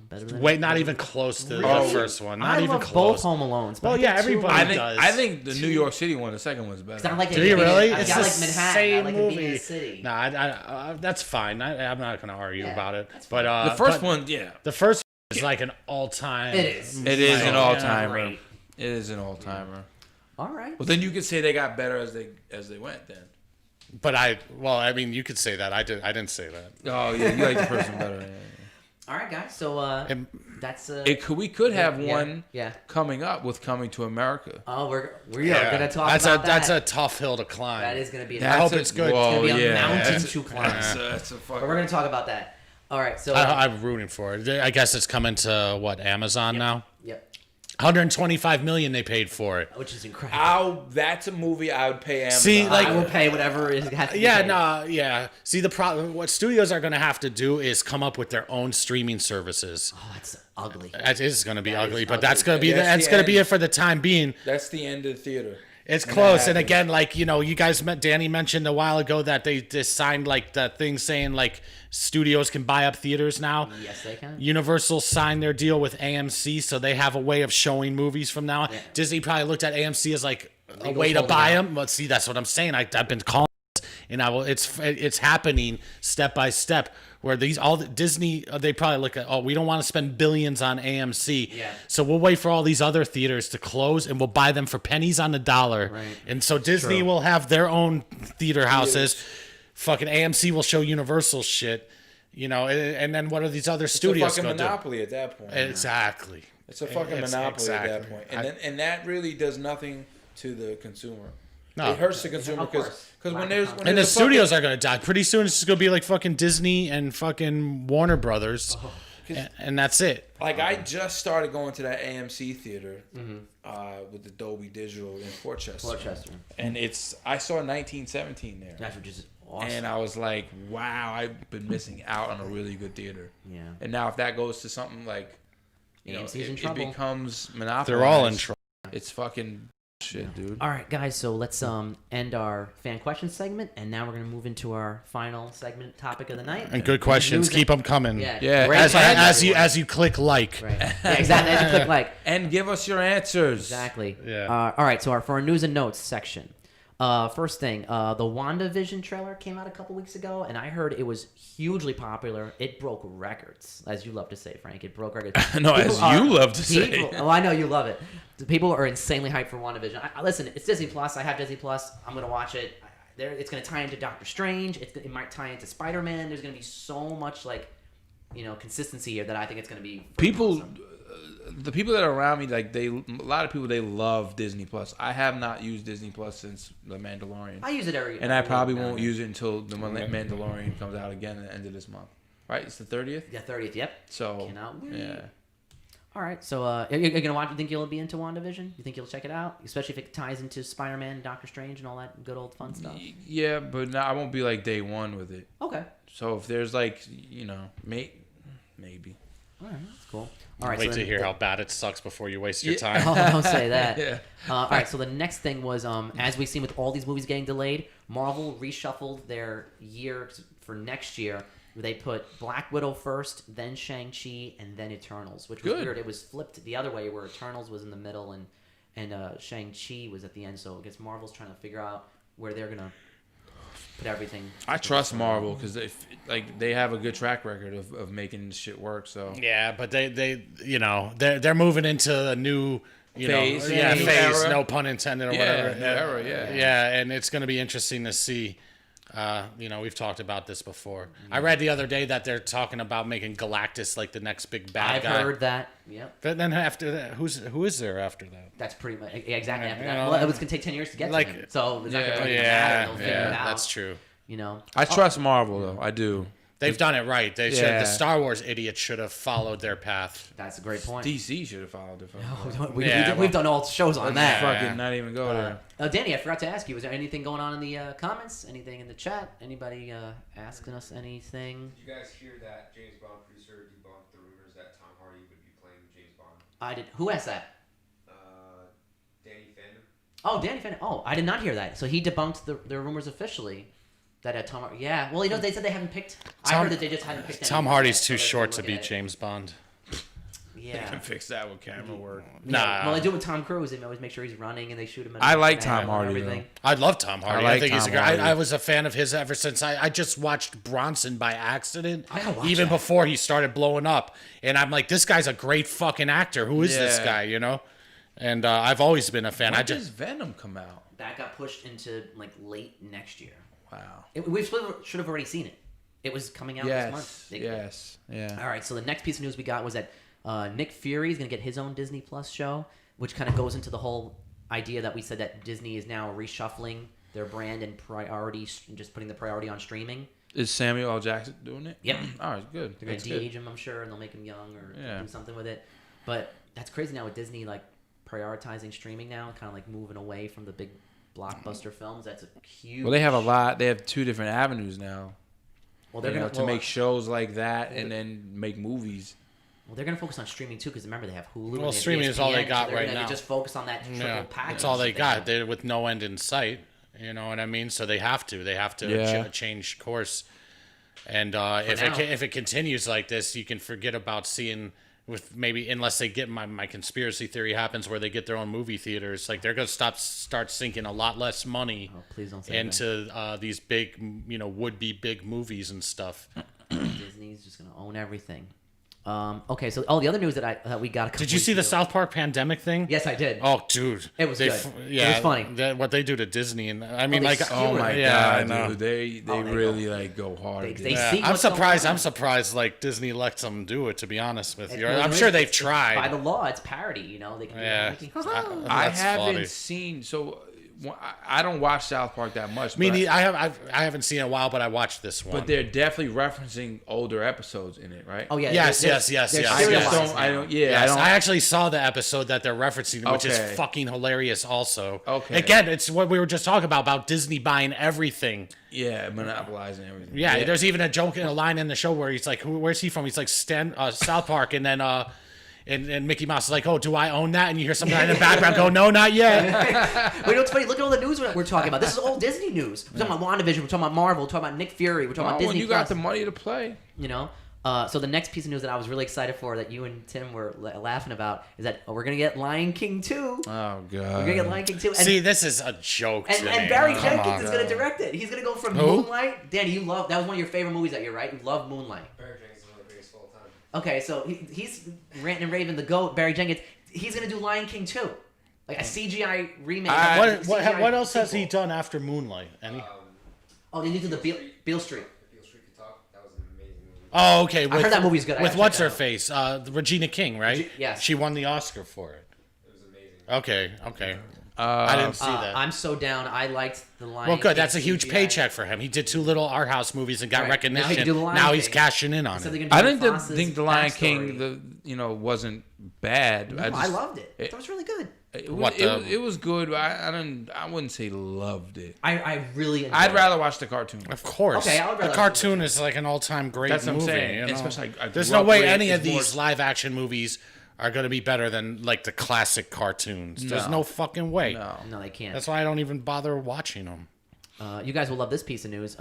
Not even close to the first one. Not even close. Both Home Alones. Well, yeah, everybody does. I think the New York City one, the second one's better. Do you really? It's the like Manhattan. same I like movie. being in the city. Nah, that's fine. I'm not gonna argue about it. But the first one, the first one is like an all-time. It is. It is an all-timer. It is an all-timer. All right. Well, then you could say they got better as they went. Then. But you could say that. I didn't say that. Oh yeah, you like the person better. Yeah. All right, guys. So that's we could have one Yeah. coming up with Coming to America. Oh, we're gonna talk about that. That's a tough hill to climb. That is gonna be. I hope it's good. It's gonna be a mountain to climb. That's a fucking. But we're gonna talk about that. All right. So I'm rooting for it. I guess it's coming to Amazon now. Yep. 125 million they paid for it, which is incredible. That's a movie I would pay Amazon. See, like I will pay whatever it has to be paid. See, the problem, what studios are going to have to do is come up with their own streaming services. Oh, that's ugly. It is going to be ugly, but that's going to be it for the time being. That's the end of the theater. It's close, and again, like you guys Danny mentioned a while ago that they just signed like the thing saying like studios can buy up theaters now. Yes, they can. Universal signed their deal with AMC, so they have a way of showing movies from now on. Yeah. Disney probably looked at AMC as like a way to buy them. But see, that's what I'm saying. I've been calling it, and it's happening step by step. Where Disney, they probably look at, we don't want to spend billions on AMC. Yeah. So we'll wait for all these other theaters to close and we'll buy them for pennies on the dollar. Right. And so Disney will have their own theater houses. Fucking AMC will show Universal shit. And then what are these other studios going to do? It's a fucking monopoly at that point. Exactly. It's a fucking monopoly at that point. And that really does nothing to the consumer. No. It hurts the consumer Of course. because when there's And the studios are gonna die pretty soon. It's just gonna be like fucking Disney and fucking Warner Brothers, and that's it. Like I just started going to that AMC theater with the Dolby Digital in Fort Chester. And I saw 1917 there. That's just awesome. And I was like, wow, I've been missing out on a really good theater. Yeah. And now if that goes to something like, AMC's in it trouble. becomes monopolized. They're all in trouble. It's fucking shit, dude. All right, guys. So let's end our fan question segment, and now we're gonna move into our final segment, topic of the night. And good questions. Keep them coming. Yeah. Great As questions. as you click like. Right. Yeah, exactly. As you click like. And give us your answers. Exactly. Yeah. All right. So for our news and notes section, first thing, the WandaVision trailer came out a couple weeks ago, and I heard it was hugely popular. It broke records, as you love to say, Frank. It broke records. No, as you love to say. Oh, I know you love it. The people are insanely hyped for WandaVision. Listen, it's Disney Plus. I have Disney Plus. I'm gonna watch it. It's gonna tie into Doctor Strange. It might tie into Spider-Man. There's gonna be so much consistency here that I think it's gonna be awesome. The people that are around me, like a lot of people, they love Disney Plus. I have not used Disney Plus since The Mandalorian. I use it and I probably won't use it until The Mandalorian comes out again at the end of this month. Right? It's the 30th? The 30th, yep. So, Cannot wait. yeah. All right, so you're going to watch, you think you'll be into WandaVision? You think you'll check it out? Especially if it ties into Spider-Man, Doctor Strange, and all that good old fun stuff? Yeah, but I won't be like day one with it. Okay. So if there's maybe. All right, that's cool. All right, Wait to hear how bad it sucks before you waste your time. Oh, don't say that. Yeah. All right, so the next thing was, as we've seen with all these movies getting delayed, Marvel reshuffled their year for next year. They put Black Widow first, then Shang-Chi, and then Eternals, which was weird. It was flipped the other way, where Eternals was in the middle and Shang-Chi was at the end. So I guess Marvel's trying to figure out where they're gonna put everything. I trust Marvel because they have a good track record of making shit work. So Yeah, but they're moving into a new phase. phase. Era. No pun intended or whatever. New era, yeah. Yeah, and it's going to be interesting to see. We've talked about this before. I read the other day that they're talking about making Galactus like the next big bad guy. I've heard that. Yep. But then after that, who is there after that? That's pretty much exactly after you that. know, Well, it was gonna take 10 years to get to him, so it's not gonna really matter. They'll figure it out. That's true. I trust Marvel though. I do. They've done it right. They should. Yeah. The Star Wars idiots should have followed their path. That's a great point. DC should have followed it. We've done all shows on that. Fucking not even go there. Danny, I forgot to ask you, was there anything going on in the comments? Anything in the chat? Anybody asking us anything? Did you guys hear that James Bond producer debunked the rumors that Tom Hardy would be playing James Bond? I did. Who asked that? Danny Fandom. Oh, Danny Fandom. Oh, I did not hear that. So he debunked the rumors officially that Tom Hardy. Yeah. Well, they said they haven't picked. I heard that they just hadn't picked. Tom anyone Hardy's yet, too so they're short to looking be at it. James Bond. They Yeah. can fix that with camera work. Nah. Well, they do it with Tom Cruise. They always make sure he's running and they shoot him. I like an Tom angle and Hardy, everything. I love Tom Hardy. I I, like think he's a Tom great. Hardy. I was a fan of his ever since I just watched Bronson by accident. I gotta watch even that. before he started blowing up, and I'm like, this guy's a great fucking actor. Who is this Yeah. guy? And I've always been a fan. When does Venom come out? That got pushed into late next year. Wow. We should have already seen it. It was coming out this month. Yes. Yeah. All right, so the next piece of news we got was that Nick Fury is going to get his own Disney Plus show, which kind of goes into the whole idea that we said that Disney is now reshuffling their brand and just putting the priority on streaming. Is Samuel L. Jackson doing it? Yep. All right, good. They're going That's to good. de-age him, I'm sure, and they'll make him young or Yeah. do something with it. But that's crazy now with Disney prioritizing streaming now, kind of moving away from the big blockbuster films. That's a huge. Well, they have a lot. They have two different avenues now. Well, they're to going make shows like that and then make movies. Well, they're going to focus on streaming too, because remember they have Hulu. Well, and they have streaming is all they ESPN, got so they're right gonna now. Just focus on that triple Yeah, package. that's all they that got. have. They're with no end in sight. You know what I mean? So they have to. They have to Yeah. change course. And now. if it continues like this, you can forget about seeing with maybe unless they get my conspiracy theory happens where they get their own movie theaters. They're going to start sinking a lot less money Oh, please don't say into these big would be big movies and stuff. Disney's just going to own everything. Okay, so the other news that we got. A couple Did you see the weeks ago- South Park pandemic thing? Yes, I did. Oh, dude, It was good. Yeah, It was funny. What they do to Disney, and I mean, they like, skewer Oh it. my Yeah, I god, know. dude! They they really go hard. They- at they this. see I'm what's going surprised. on. I'm surprised. Disney lets them do it. To be honest with you, Well, I'm there sure is- they've it's by tried. the law. It's parody. They can. Yeah. Be I That's haven't funny. seen. So I don't watch South Park that much. I haven't seen it in a while, but I watched this one. But they're definitely referencing older episodes in it, right? Oh yeah. Yes. I actually saw the episode that they're referencing, which is fucking hilarious. Also, again, it's what we were just talking about Disney buying everything. Yeah, monopolizing everything. Yeah, there's even a joke in a line in the show where he's like, "Where's he from?" He's like, South Park," and then and Mickey Mouse is like, "Oh, do I own that?" And you hear some guy in the background go, "No, not yet." Wait, you know what's funny? Look at all the news we're talking about. This is all Disney news. We're talking about WandaVision. We're talking about Marvel. We're talking about Nick Fury. We're talking about Disney. When you got the money to play, you know. So the next piece of news that I was really excited for that you and Tim were laughing about is that we're gonna get Lion King 2. Oh god, we're gonna get Lion King 2. And, see, this is a joke. And Barry Jenkins is gonna direct it. He's gonna go from Moonlight. Danny, that was one of your favorite movies that year, right? You love Moonlight. Barry Jenkins is one of the greatest of all time. Okay, so he's ranting and raving the GOAT, Barry Jenkins. He's gonna do Lion King 2, like a CGI remake. What else has he done after Moonlight? Any? They did the Beale Street. Oh, okay. I heard that movie's good. With what's her face? Regina King, right? Yes. She won the Oscar for it. It was amazing. Okay. I didn't see that. I'm so down. I liked the Lion Well, good. King That's a huge CGI. paycheck for him. He did 2 little art house movies and got recognition. Now he can do the Lion Now he's King. cashing in on it. I didn't think the Lion King, wasn't bad. No, I loved it. It was really good. It was good. But I wouldn't say loved it. I really enjoyed I'd rather watch the cartoon. Of course. Okay, I would rather the cartoon is like an all-time great That's movie. what I'm saying. You know? Especially, there's no way any of these live-action movies are going to be better than like the classic cartoons. There's no fucking way. No, they can't. That's why I don't even bother watching them. You guys will love this piece of news.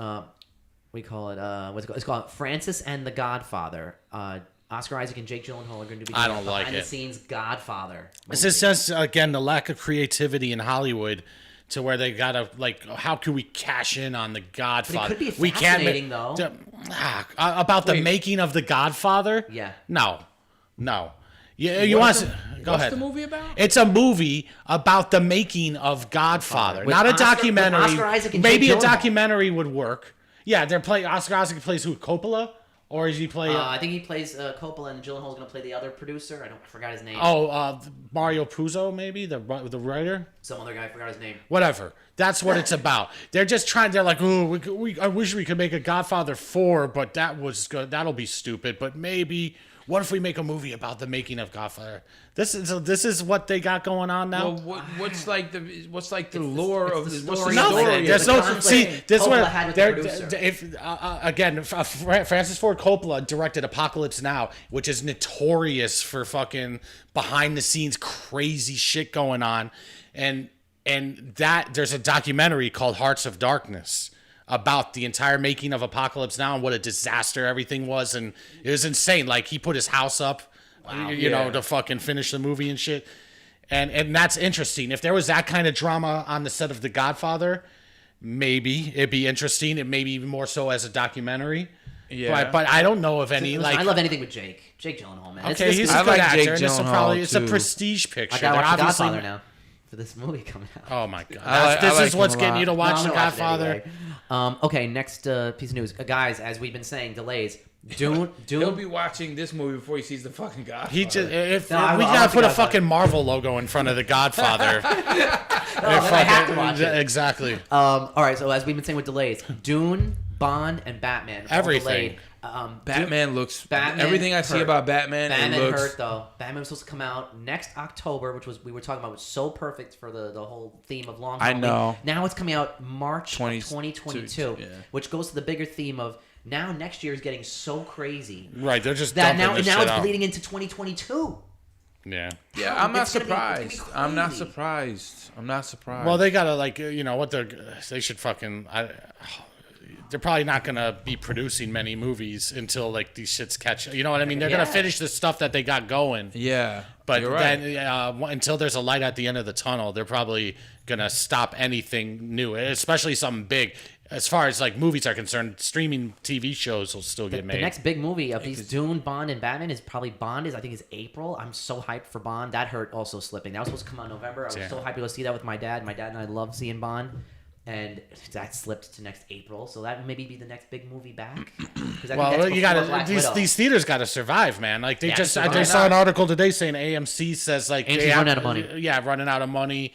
We call it what's it called? It's called Francis and the Godfather. Oscar Isaac and Jake Gyllenhaal are going to be doing behind-the-scenes Godfather. This is just again the lack of creativity in Hollywood, to where they gotta how can we cash in on the Godfather? But it could be fascinating though. About the making of the Godfather? Yeah. No. Yeah, you want to go ahead. What's the movie about? It's a movie about the making of Godfather, not a documentary. Oscar Isaac and Maybe Jake a documentary would work. Yeah, they're playing. Oscar Isaac plays who? Coppola, or is he play? I think he plays Coppola, and Gyllenhaal's going to play the other producer. I forgot his name. Mario Puzo, maybe the writer. Some other guy, I forgot his name. Whatever. That's what it's about. They're just trying. They're like, oh, I wish we could make a Godfather 4, but that was good. That'll be stupid. But maybe. What if we make a movie about the making of Godfather? This is what they got going on now. Well, what's like the lore of the what's story. the story? Nothing. There's no see. This one. Francis Ford Coppola directed Apocalypse Now, which is notorious for fucking behind the scenes crazy shit going on, and that there's a documentary called Hearts of Darkness about the entire making of Apocalypse Now and what a disaster everything was, and it was insane. Like he put his house up, you know, to fucking finish the movie and shit. And that's interesting. If there was that kind of drama on the set of The Godfather, maybe it'd be interesting. It maybe even more so as a documentary. Yeah, but I don't know of any. I love anything with Jake Gyllenhaal, man. Okay, he's a good actor. And it's a prestige picture. I gotta watch The Godfather now for this movie coming out. Oh my god, this is what's getting you to watch The Godfather. Okay, next piece of news, guys. As we've been saying, delays. Dune. He'll be watching this movie before he sees the fucking Godfather. We gotta put a fucking Marvel logo in front of the Godfather. I have to watch it. Exactly. All right. So as we've been saying with delays, Dune, Bond, and Batman. Everything. Batman looks. Everything I see about Batman. Batman hurt though. Batman was supposed to come out next October, which we were talking about was so perfect for the whole theme of long. Halloween. I know. Now it's coming out March 2022, which goes to the bigger theme of now next year is getting so crazy. Right, they're just that dumping now it's out. bleeding into 2022. Yeah. Yeah, I'm not surprised. I'm not surprised. Well, they gotta they should fucking. They're probably not gonna be producing many movies until like these shits catch. You know what I mean? They're gonna finish the stuff that they got going. Yeah, but you're right. then until there's a light at the end of the tunnel, they're probably gonna stop anything new, especially something big. As far as like movies are concerned, streaming TV shows will still get made. The next big movie of these Dune, Bond, and Batman is probably Bond. I think is April. I'm so hyped for Bond. That hurt also slipping. That was supposed to come out in November. I was so happy to go see that with my dad. My dad and I love seeing Bond. And that slipped to next April, so that maybe be the next big movie back. Well, you got these theaters got to survive, man. Like I saw an article today saying AMC says like AMC's running out of money. Yeah, running out of money,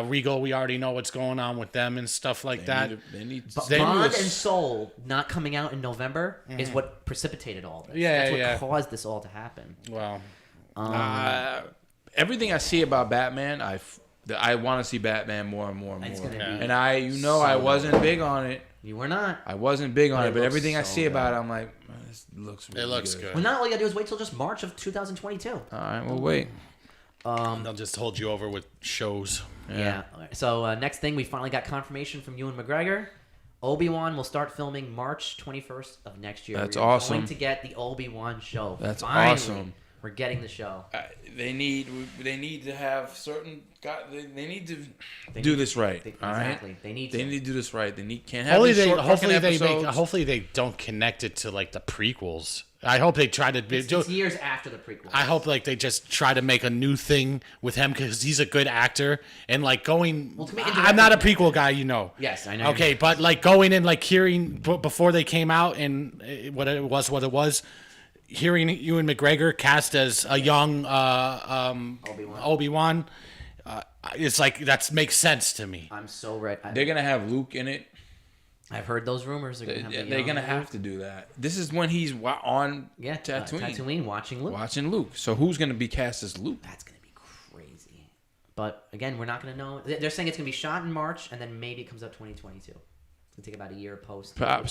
Regal, we already know what's going on with them and stuff like that. They need Bond and Soul not coming out in November is what precipitated all this. Yeah, That's what caused this all to happen. Well, everything I see about Batman, I want to see Batman more and more and It's more. gonna be And I wasn't big on it. You were not. I wasn't big on But it, it but looks everything I so see good. about it, I'm like, this looks really it looks good. Well, now all you gotta do is wait till just March of 2022. All right, well, wait. They'll just hold you over with shows. Yeah. So next thing, we finally got confirmation from Ewan McGregor. Obi-Wan will start filming March 21st of next year. That's We're awesome. going to get the Obi-Wan show. That's Finally, awesome. We're getting the show. They need to have certain. They need to do this right. All right. Exactly. They need to. do this right. Can't have these short fucking episodes. Hopefully they don't connect it to like the prequels. I hope they try to be. It's years after the prequel. I hope like they just try to make a new thing with him because he's a good actor and like going. Well, to make I'm not a prequel guy, you know. Yes, I know. Okay, but like going and like hearing before they came out and what it was, hearing Ewan McGregor cast as a young Obi-Wan, it's like that makes sense to me. I'm so ready. They're gonna have Luke in it. I've heard those rumors. They're Gonna have to do that. This is when he's on Tatooine. Tatooine watching Luke. Watching Luke. So who's gonna be cast as Luke? That's gonna be crazy. But again, we're not gonna know. They're saying it's gonna be shot in March, and then maybe it comes out 2022. It's gonna take about a year post. Probably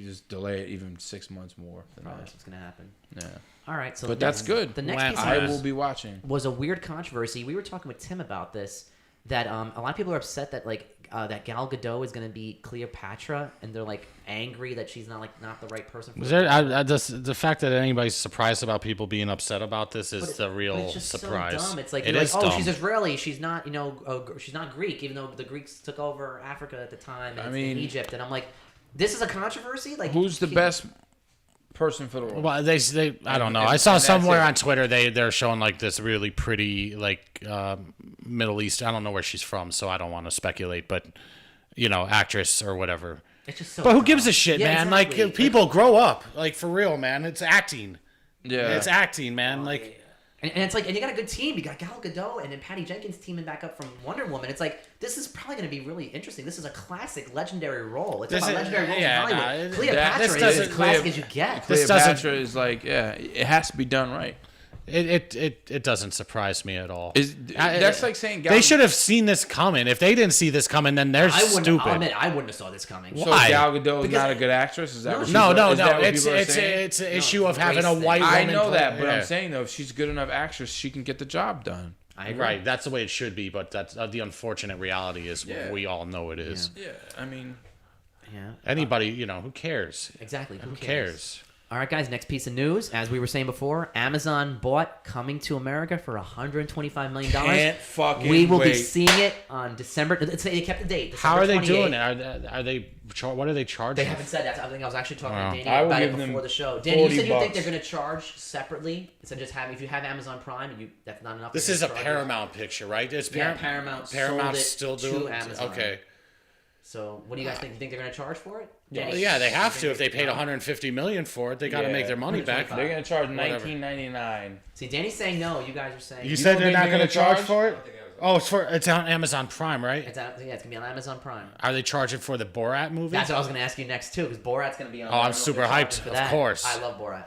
just delay it even 6 months more. Probably that's what's gonna happen. Yeah. All right, so But that's good. The next piece I will be watching. was a weird controversy. We were talking with Tim about this. That a lot of people are upset that that Gal Gadot is going to be Cleopatra, and they're like angry that she's not the right person. For The fact that anybody's surprised about people being upset about this is the real it's just surprise. So dumb. It's like, dumb. she's Israeli. She's not, she's not Greek, even though the Greeks took over Africa at the time. And in Egypt, and I'm like, this is a controversy. Like, who's the best person for the role? Well, they I don't know. I saw somewhere on Twitter they're showing like this really pretty like Middle East. I don't know where she's from, so I don't want to speculate. But actress or whatever. It's just so. But who dumb. gives a shit, man? Exactly. Like people grow up, like for real, man. It's acting. Yeah, it's acting, man. Like. And it's like, and you got a good team. You got Gal Gadot and then Patty Jenkins teaming back up from Wonder Woman. It's like, this is probably going to be really interesting. This is a classic, legendary role. It's about legendary roles in Hollywood. Cleopatra is as classic as you get. Cleopatra is like, it has to be done right. It doesn't surprise me at all. That's like saying they should have seen this coming. If they didn't see this coming, then they're stupid. I'll admit, I wouldn't have saw this coming. So Gal Gadot is not a good actress? Is that what no. saying? It's an issue of having a white woman. I know that, but I'm saying though, if she's good enough actress, she can get the job done. I agree. Right, that's the way it should be. But that's the unfortunate reality is we all know it is. Yeah, I mean, anybody, who cares? Exactly. Who cares? All right, guys, next piece of news. As we were saying before, Amazon bought Coming to America for $125 million. Can't fucking We will wait. be seeing it on December. They kept the date. How are they doing it? it? Are they? What are they charging? They haven't said that. I think I was actually talking to Danny I will about it give them before the show. Danny, you said you $40. think they're going to charge separately instead of just having. If you have Amazon Prime, that's not enough. This is a Paramount picture, right? It's Paramount. Paramount's sold it still doing to Amazon. Okay. So, what do you guys think? You think they're going to charge for it? Well, yeah, they have to. If they paid $150 million for it, they got to make their money back. They're gonna charge $19.99. See, Danny's saying no. You guys are saying You said they're not they're going to gonna charge for it. Oh, it's on Amazon Prime, right? it's going to be on Amazon Prime. Are they charging for the Borat movie? That's what I was going to ask you next too, because Borat's going to be on. Oh, I'm super hyped. Of course. I love Borat.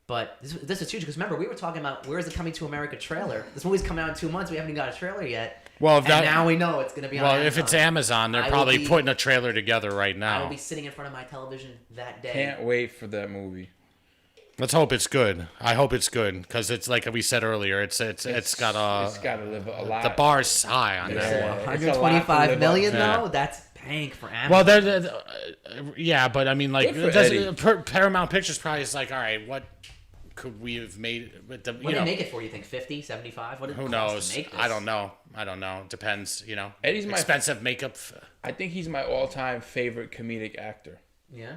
But this is huge because remember we were talking about where's the Coming to America trailer. This movie's coming out in 2 months. We haven't even got a trailer yet. Well, now we know it's going to be on Amazon. if it's Amazon, they're probably putting a trailer together right I now. will be sitting in front of my television that day. Can't wait for that movie. Let's hope it's good. I hope it's good because it's like we said earlier. It's got It's got to live a lot. the bar's high on that Yeah. one. 125 million Yeah. though. That's bank for Amazon. Well, yeah, but I mean, like, Good for Eddie. Paramount Pictures probably is like, all right, what could we have made with the? What did they make it for? You think 50, 75? What did Who it cost knows? to make this? I don't know. Depends. Eddie's my expensive makeup. I think he's my all-time favorite comedic actor. Yeah.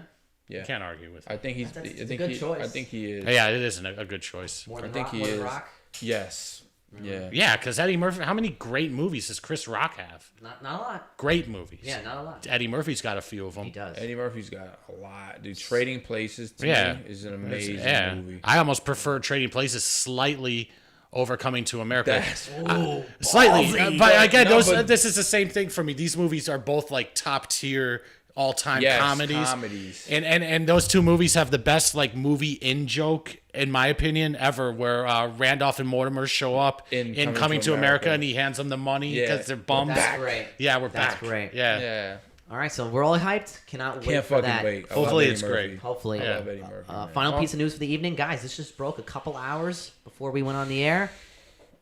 Yeah, Can't argue with. I think he's. That's I a think good he. choice. I think he is. Yeah, it is a good choice. More than I think Rock, he more than is. Rock? Yes. Yeah. Yeah, because Eddie Murphy. How many great movies does Chris Rock have? Not a lot. Great movies. Yeah, not a lot. Eddie Murphy's got a few of them. He does. Eddie Murphy's got a lot. Dude, Trading Places to Yeah. me is an amazing movie. I almost prefer Trading Places slightly over Coming to America. That's Slightly, but again, No, but- this is the same thing for me. These movies are both like top tier, all time comedies. And those two movies have the best like movie in joke, in my opinion, ever. Where Randolph and Mortimer show up in Coming to America, and he hands them the money because they're bums. That's great. Yeah, we're That's back. great. Yeah. All right, so we're all hyped. Cannot wait Can't for fucking that. wait. I Hopefully love it's Eddie great. Murphy. Hopefully. I love Eddie Murphy. man. Final piece of news for the evening, guys. This just broke a couple hours before we went on the air.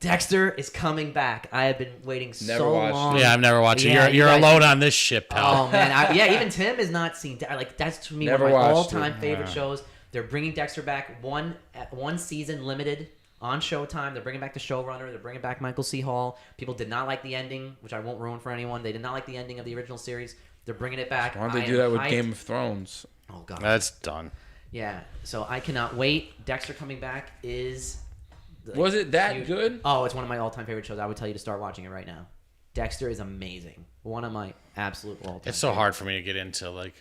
Dexter is coming back. I have been waiting Never so watched long. it. Yeah, I've never watched Yeah, it. you You're guys- alone on this shit, pal. Oh man, even Tim has not seen. Like that's to me Never one of my watched all-time it. favorite shows. They're bringing Dexter back one season limited on Showtime. They're bringing back the showrunner. They're bringing back Michael C. Hall. People did not like the ending, which I won't ruin for anyone. They did not like the ending of the original series. They're bringing it back. Why don't they I do am that with hyped. Game of Thrones? Oh god. That's done. Yeah. So I cannot wait. Dexter coming back is. Was it that huge. good? Oh, it's one of my all-time favorite shows. I would tell you to start watching it right now. Dexter is amazing. One of my absolute all-time. It's so hard for me to get into like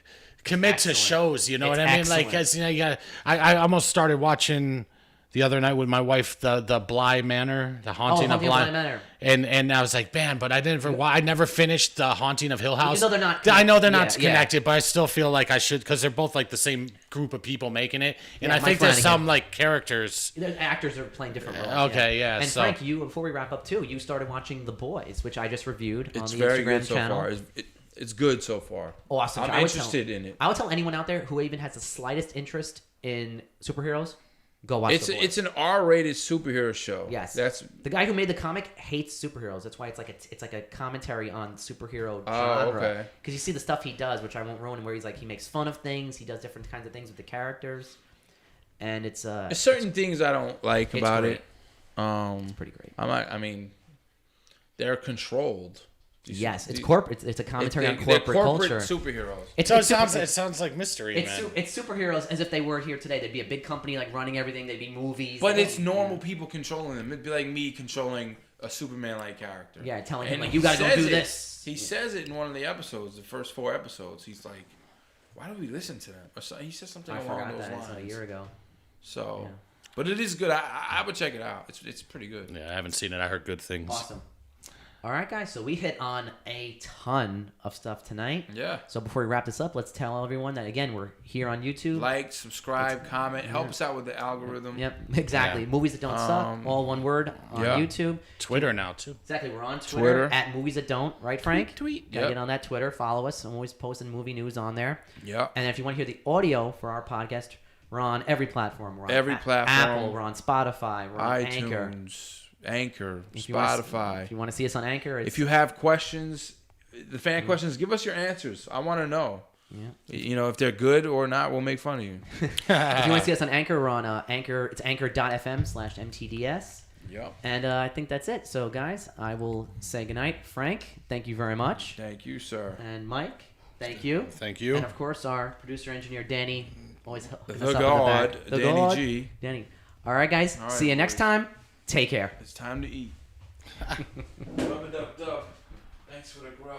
commit to excellent. shows. You know It's what I mean? Like, excellent. as, you know, you got. I almost started watching the other night with my wife the Bly Manor, the Haunting of Haunting of Bly Bly Manor. and I was like, man, but I never finished the Haunting of Hill House. though they're not I know they're not yeah. connected, but I still feel like I should because they're both like the same group of people making it, and Yeah, I Mike think there's Flanagan. some like characters. The actors are playing different roles. Okay, yeah, And so- Frank, you before we wrap up too, you started watching The Boys, which I just reviewed It's on the very Instagram good so channel. far. It's good so far. Awesome. I'm I would interested tell- in it. I would tell anyone out there who even has the slightest interest in superheroes, go watch The Boys. It's an R-rated superhero show. Yes, That's the guy who made the comic hates superheroes. That's why it's like a commentary on superhero Oh, genre. okay. Because you see the stuff he does, which I won't ruin, where he's like he makes fun of things, he does different kinds of things with the characters, and it's there's certain things I don't like it's about great. it. pretty great. I mean, they're controlled. Yes, it's These- corporate. It's a commentary on they're corporate culture. superheroes. It's, So it's super- it sounds like mystery, man. It's superheroes as if they were here today. They'd be a big company like running everything. They'd be movies. But They'd it's be- normal people controlling them. It'd be like me controlling a Superman-like character. Yeah, telling him And like he you gotta go says do it. this. He says it in one of the episodes, the first 4 episodes. He's like, "Why do we listen to them?" Or so, he says something I along forgot those that. It's lines. a year ago. So, Yeah. but it is good. I would check it out. It's pretty good. Yeah, I haven't seen it. I heard good things. Awesome. All right, guys. So we hit on a ton of stuff tonight. Yeah. So before we wrap this up, let's tell everyone that again we're here on YouTube. Like, subscribe, comment. Help us out with the algorithm. Yep, exactly. Yeah. Movies that don't suck, all one word on yeah. YouTube. Twitter now too. Exactly. We're on Twitter, Twitter. at Movies That Don't, right, Frank? Tweet. Gotta Yep. get on that Twitter. Follow us. I'm always posting movie news on there. Yep. And if you want to hear the audio for our podcast, we're on every platform. We're on Every platform. Apple. We're on Spotify. We're on Anchor. Anchor, If you wanna- Spotify. If you want to see us on Anchor, it's, If you have questions, the fan questions, give us your answers. I want to know. yeah. You know, if they're good or not, we'll make fun of you. If you want to see us on Anchor, we're on Anchor. It's anchor.fm/MTDS. Yep. And I think that's it. So, guys, I will say goodnight. Frank, thank you very much. Thank you, sir. And Mike, thank you. Thank you. And, of course, our producer engineer, Danny, always helping The us up God, in the back. The Danny God, G. Danny. All right, guys. All right, see you next boys. time. Take care. It's time to eat. Rub it up, duck. Thanks for the grub.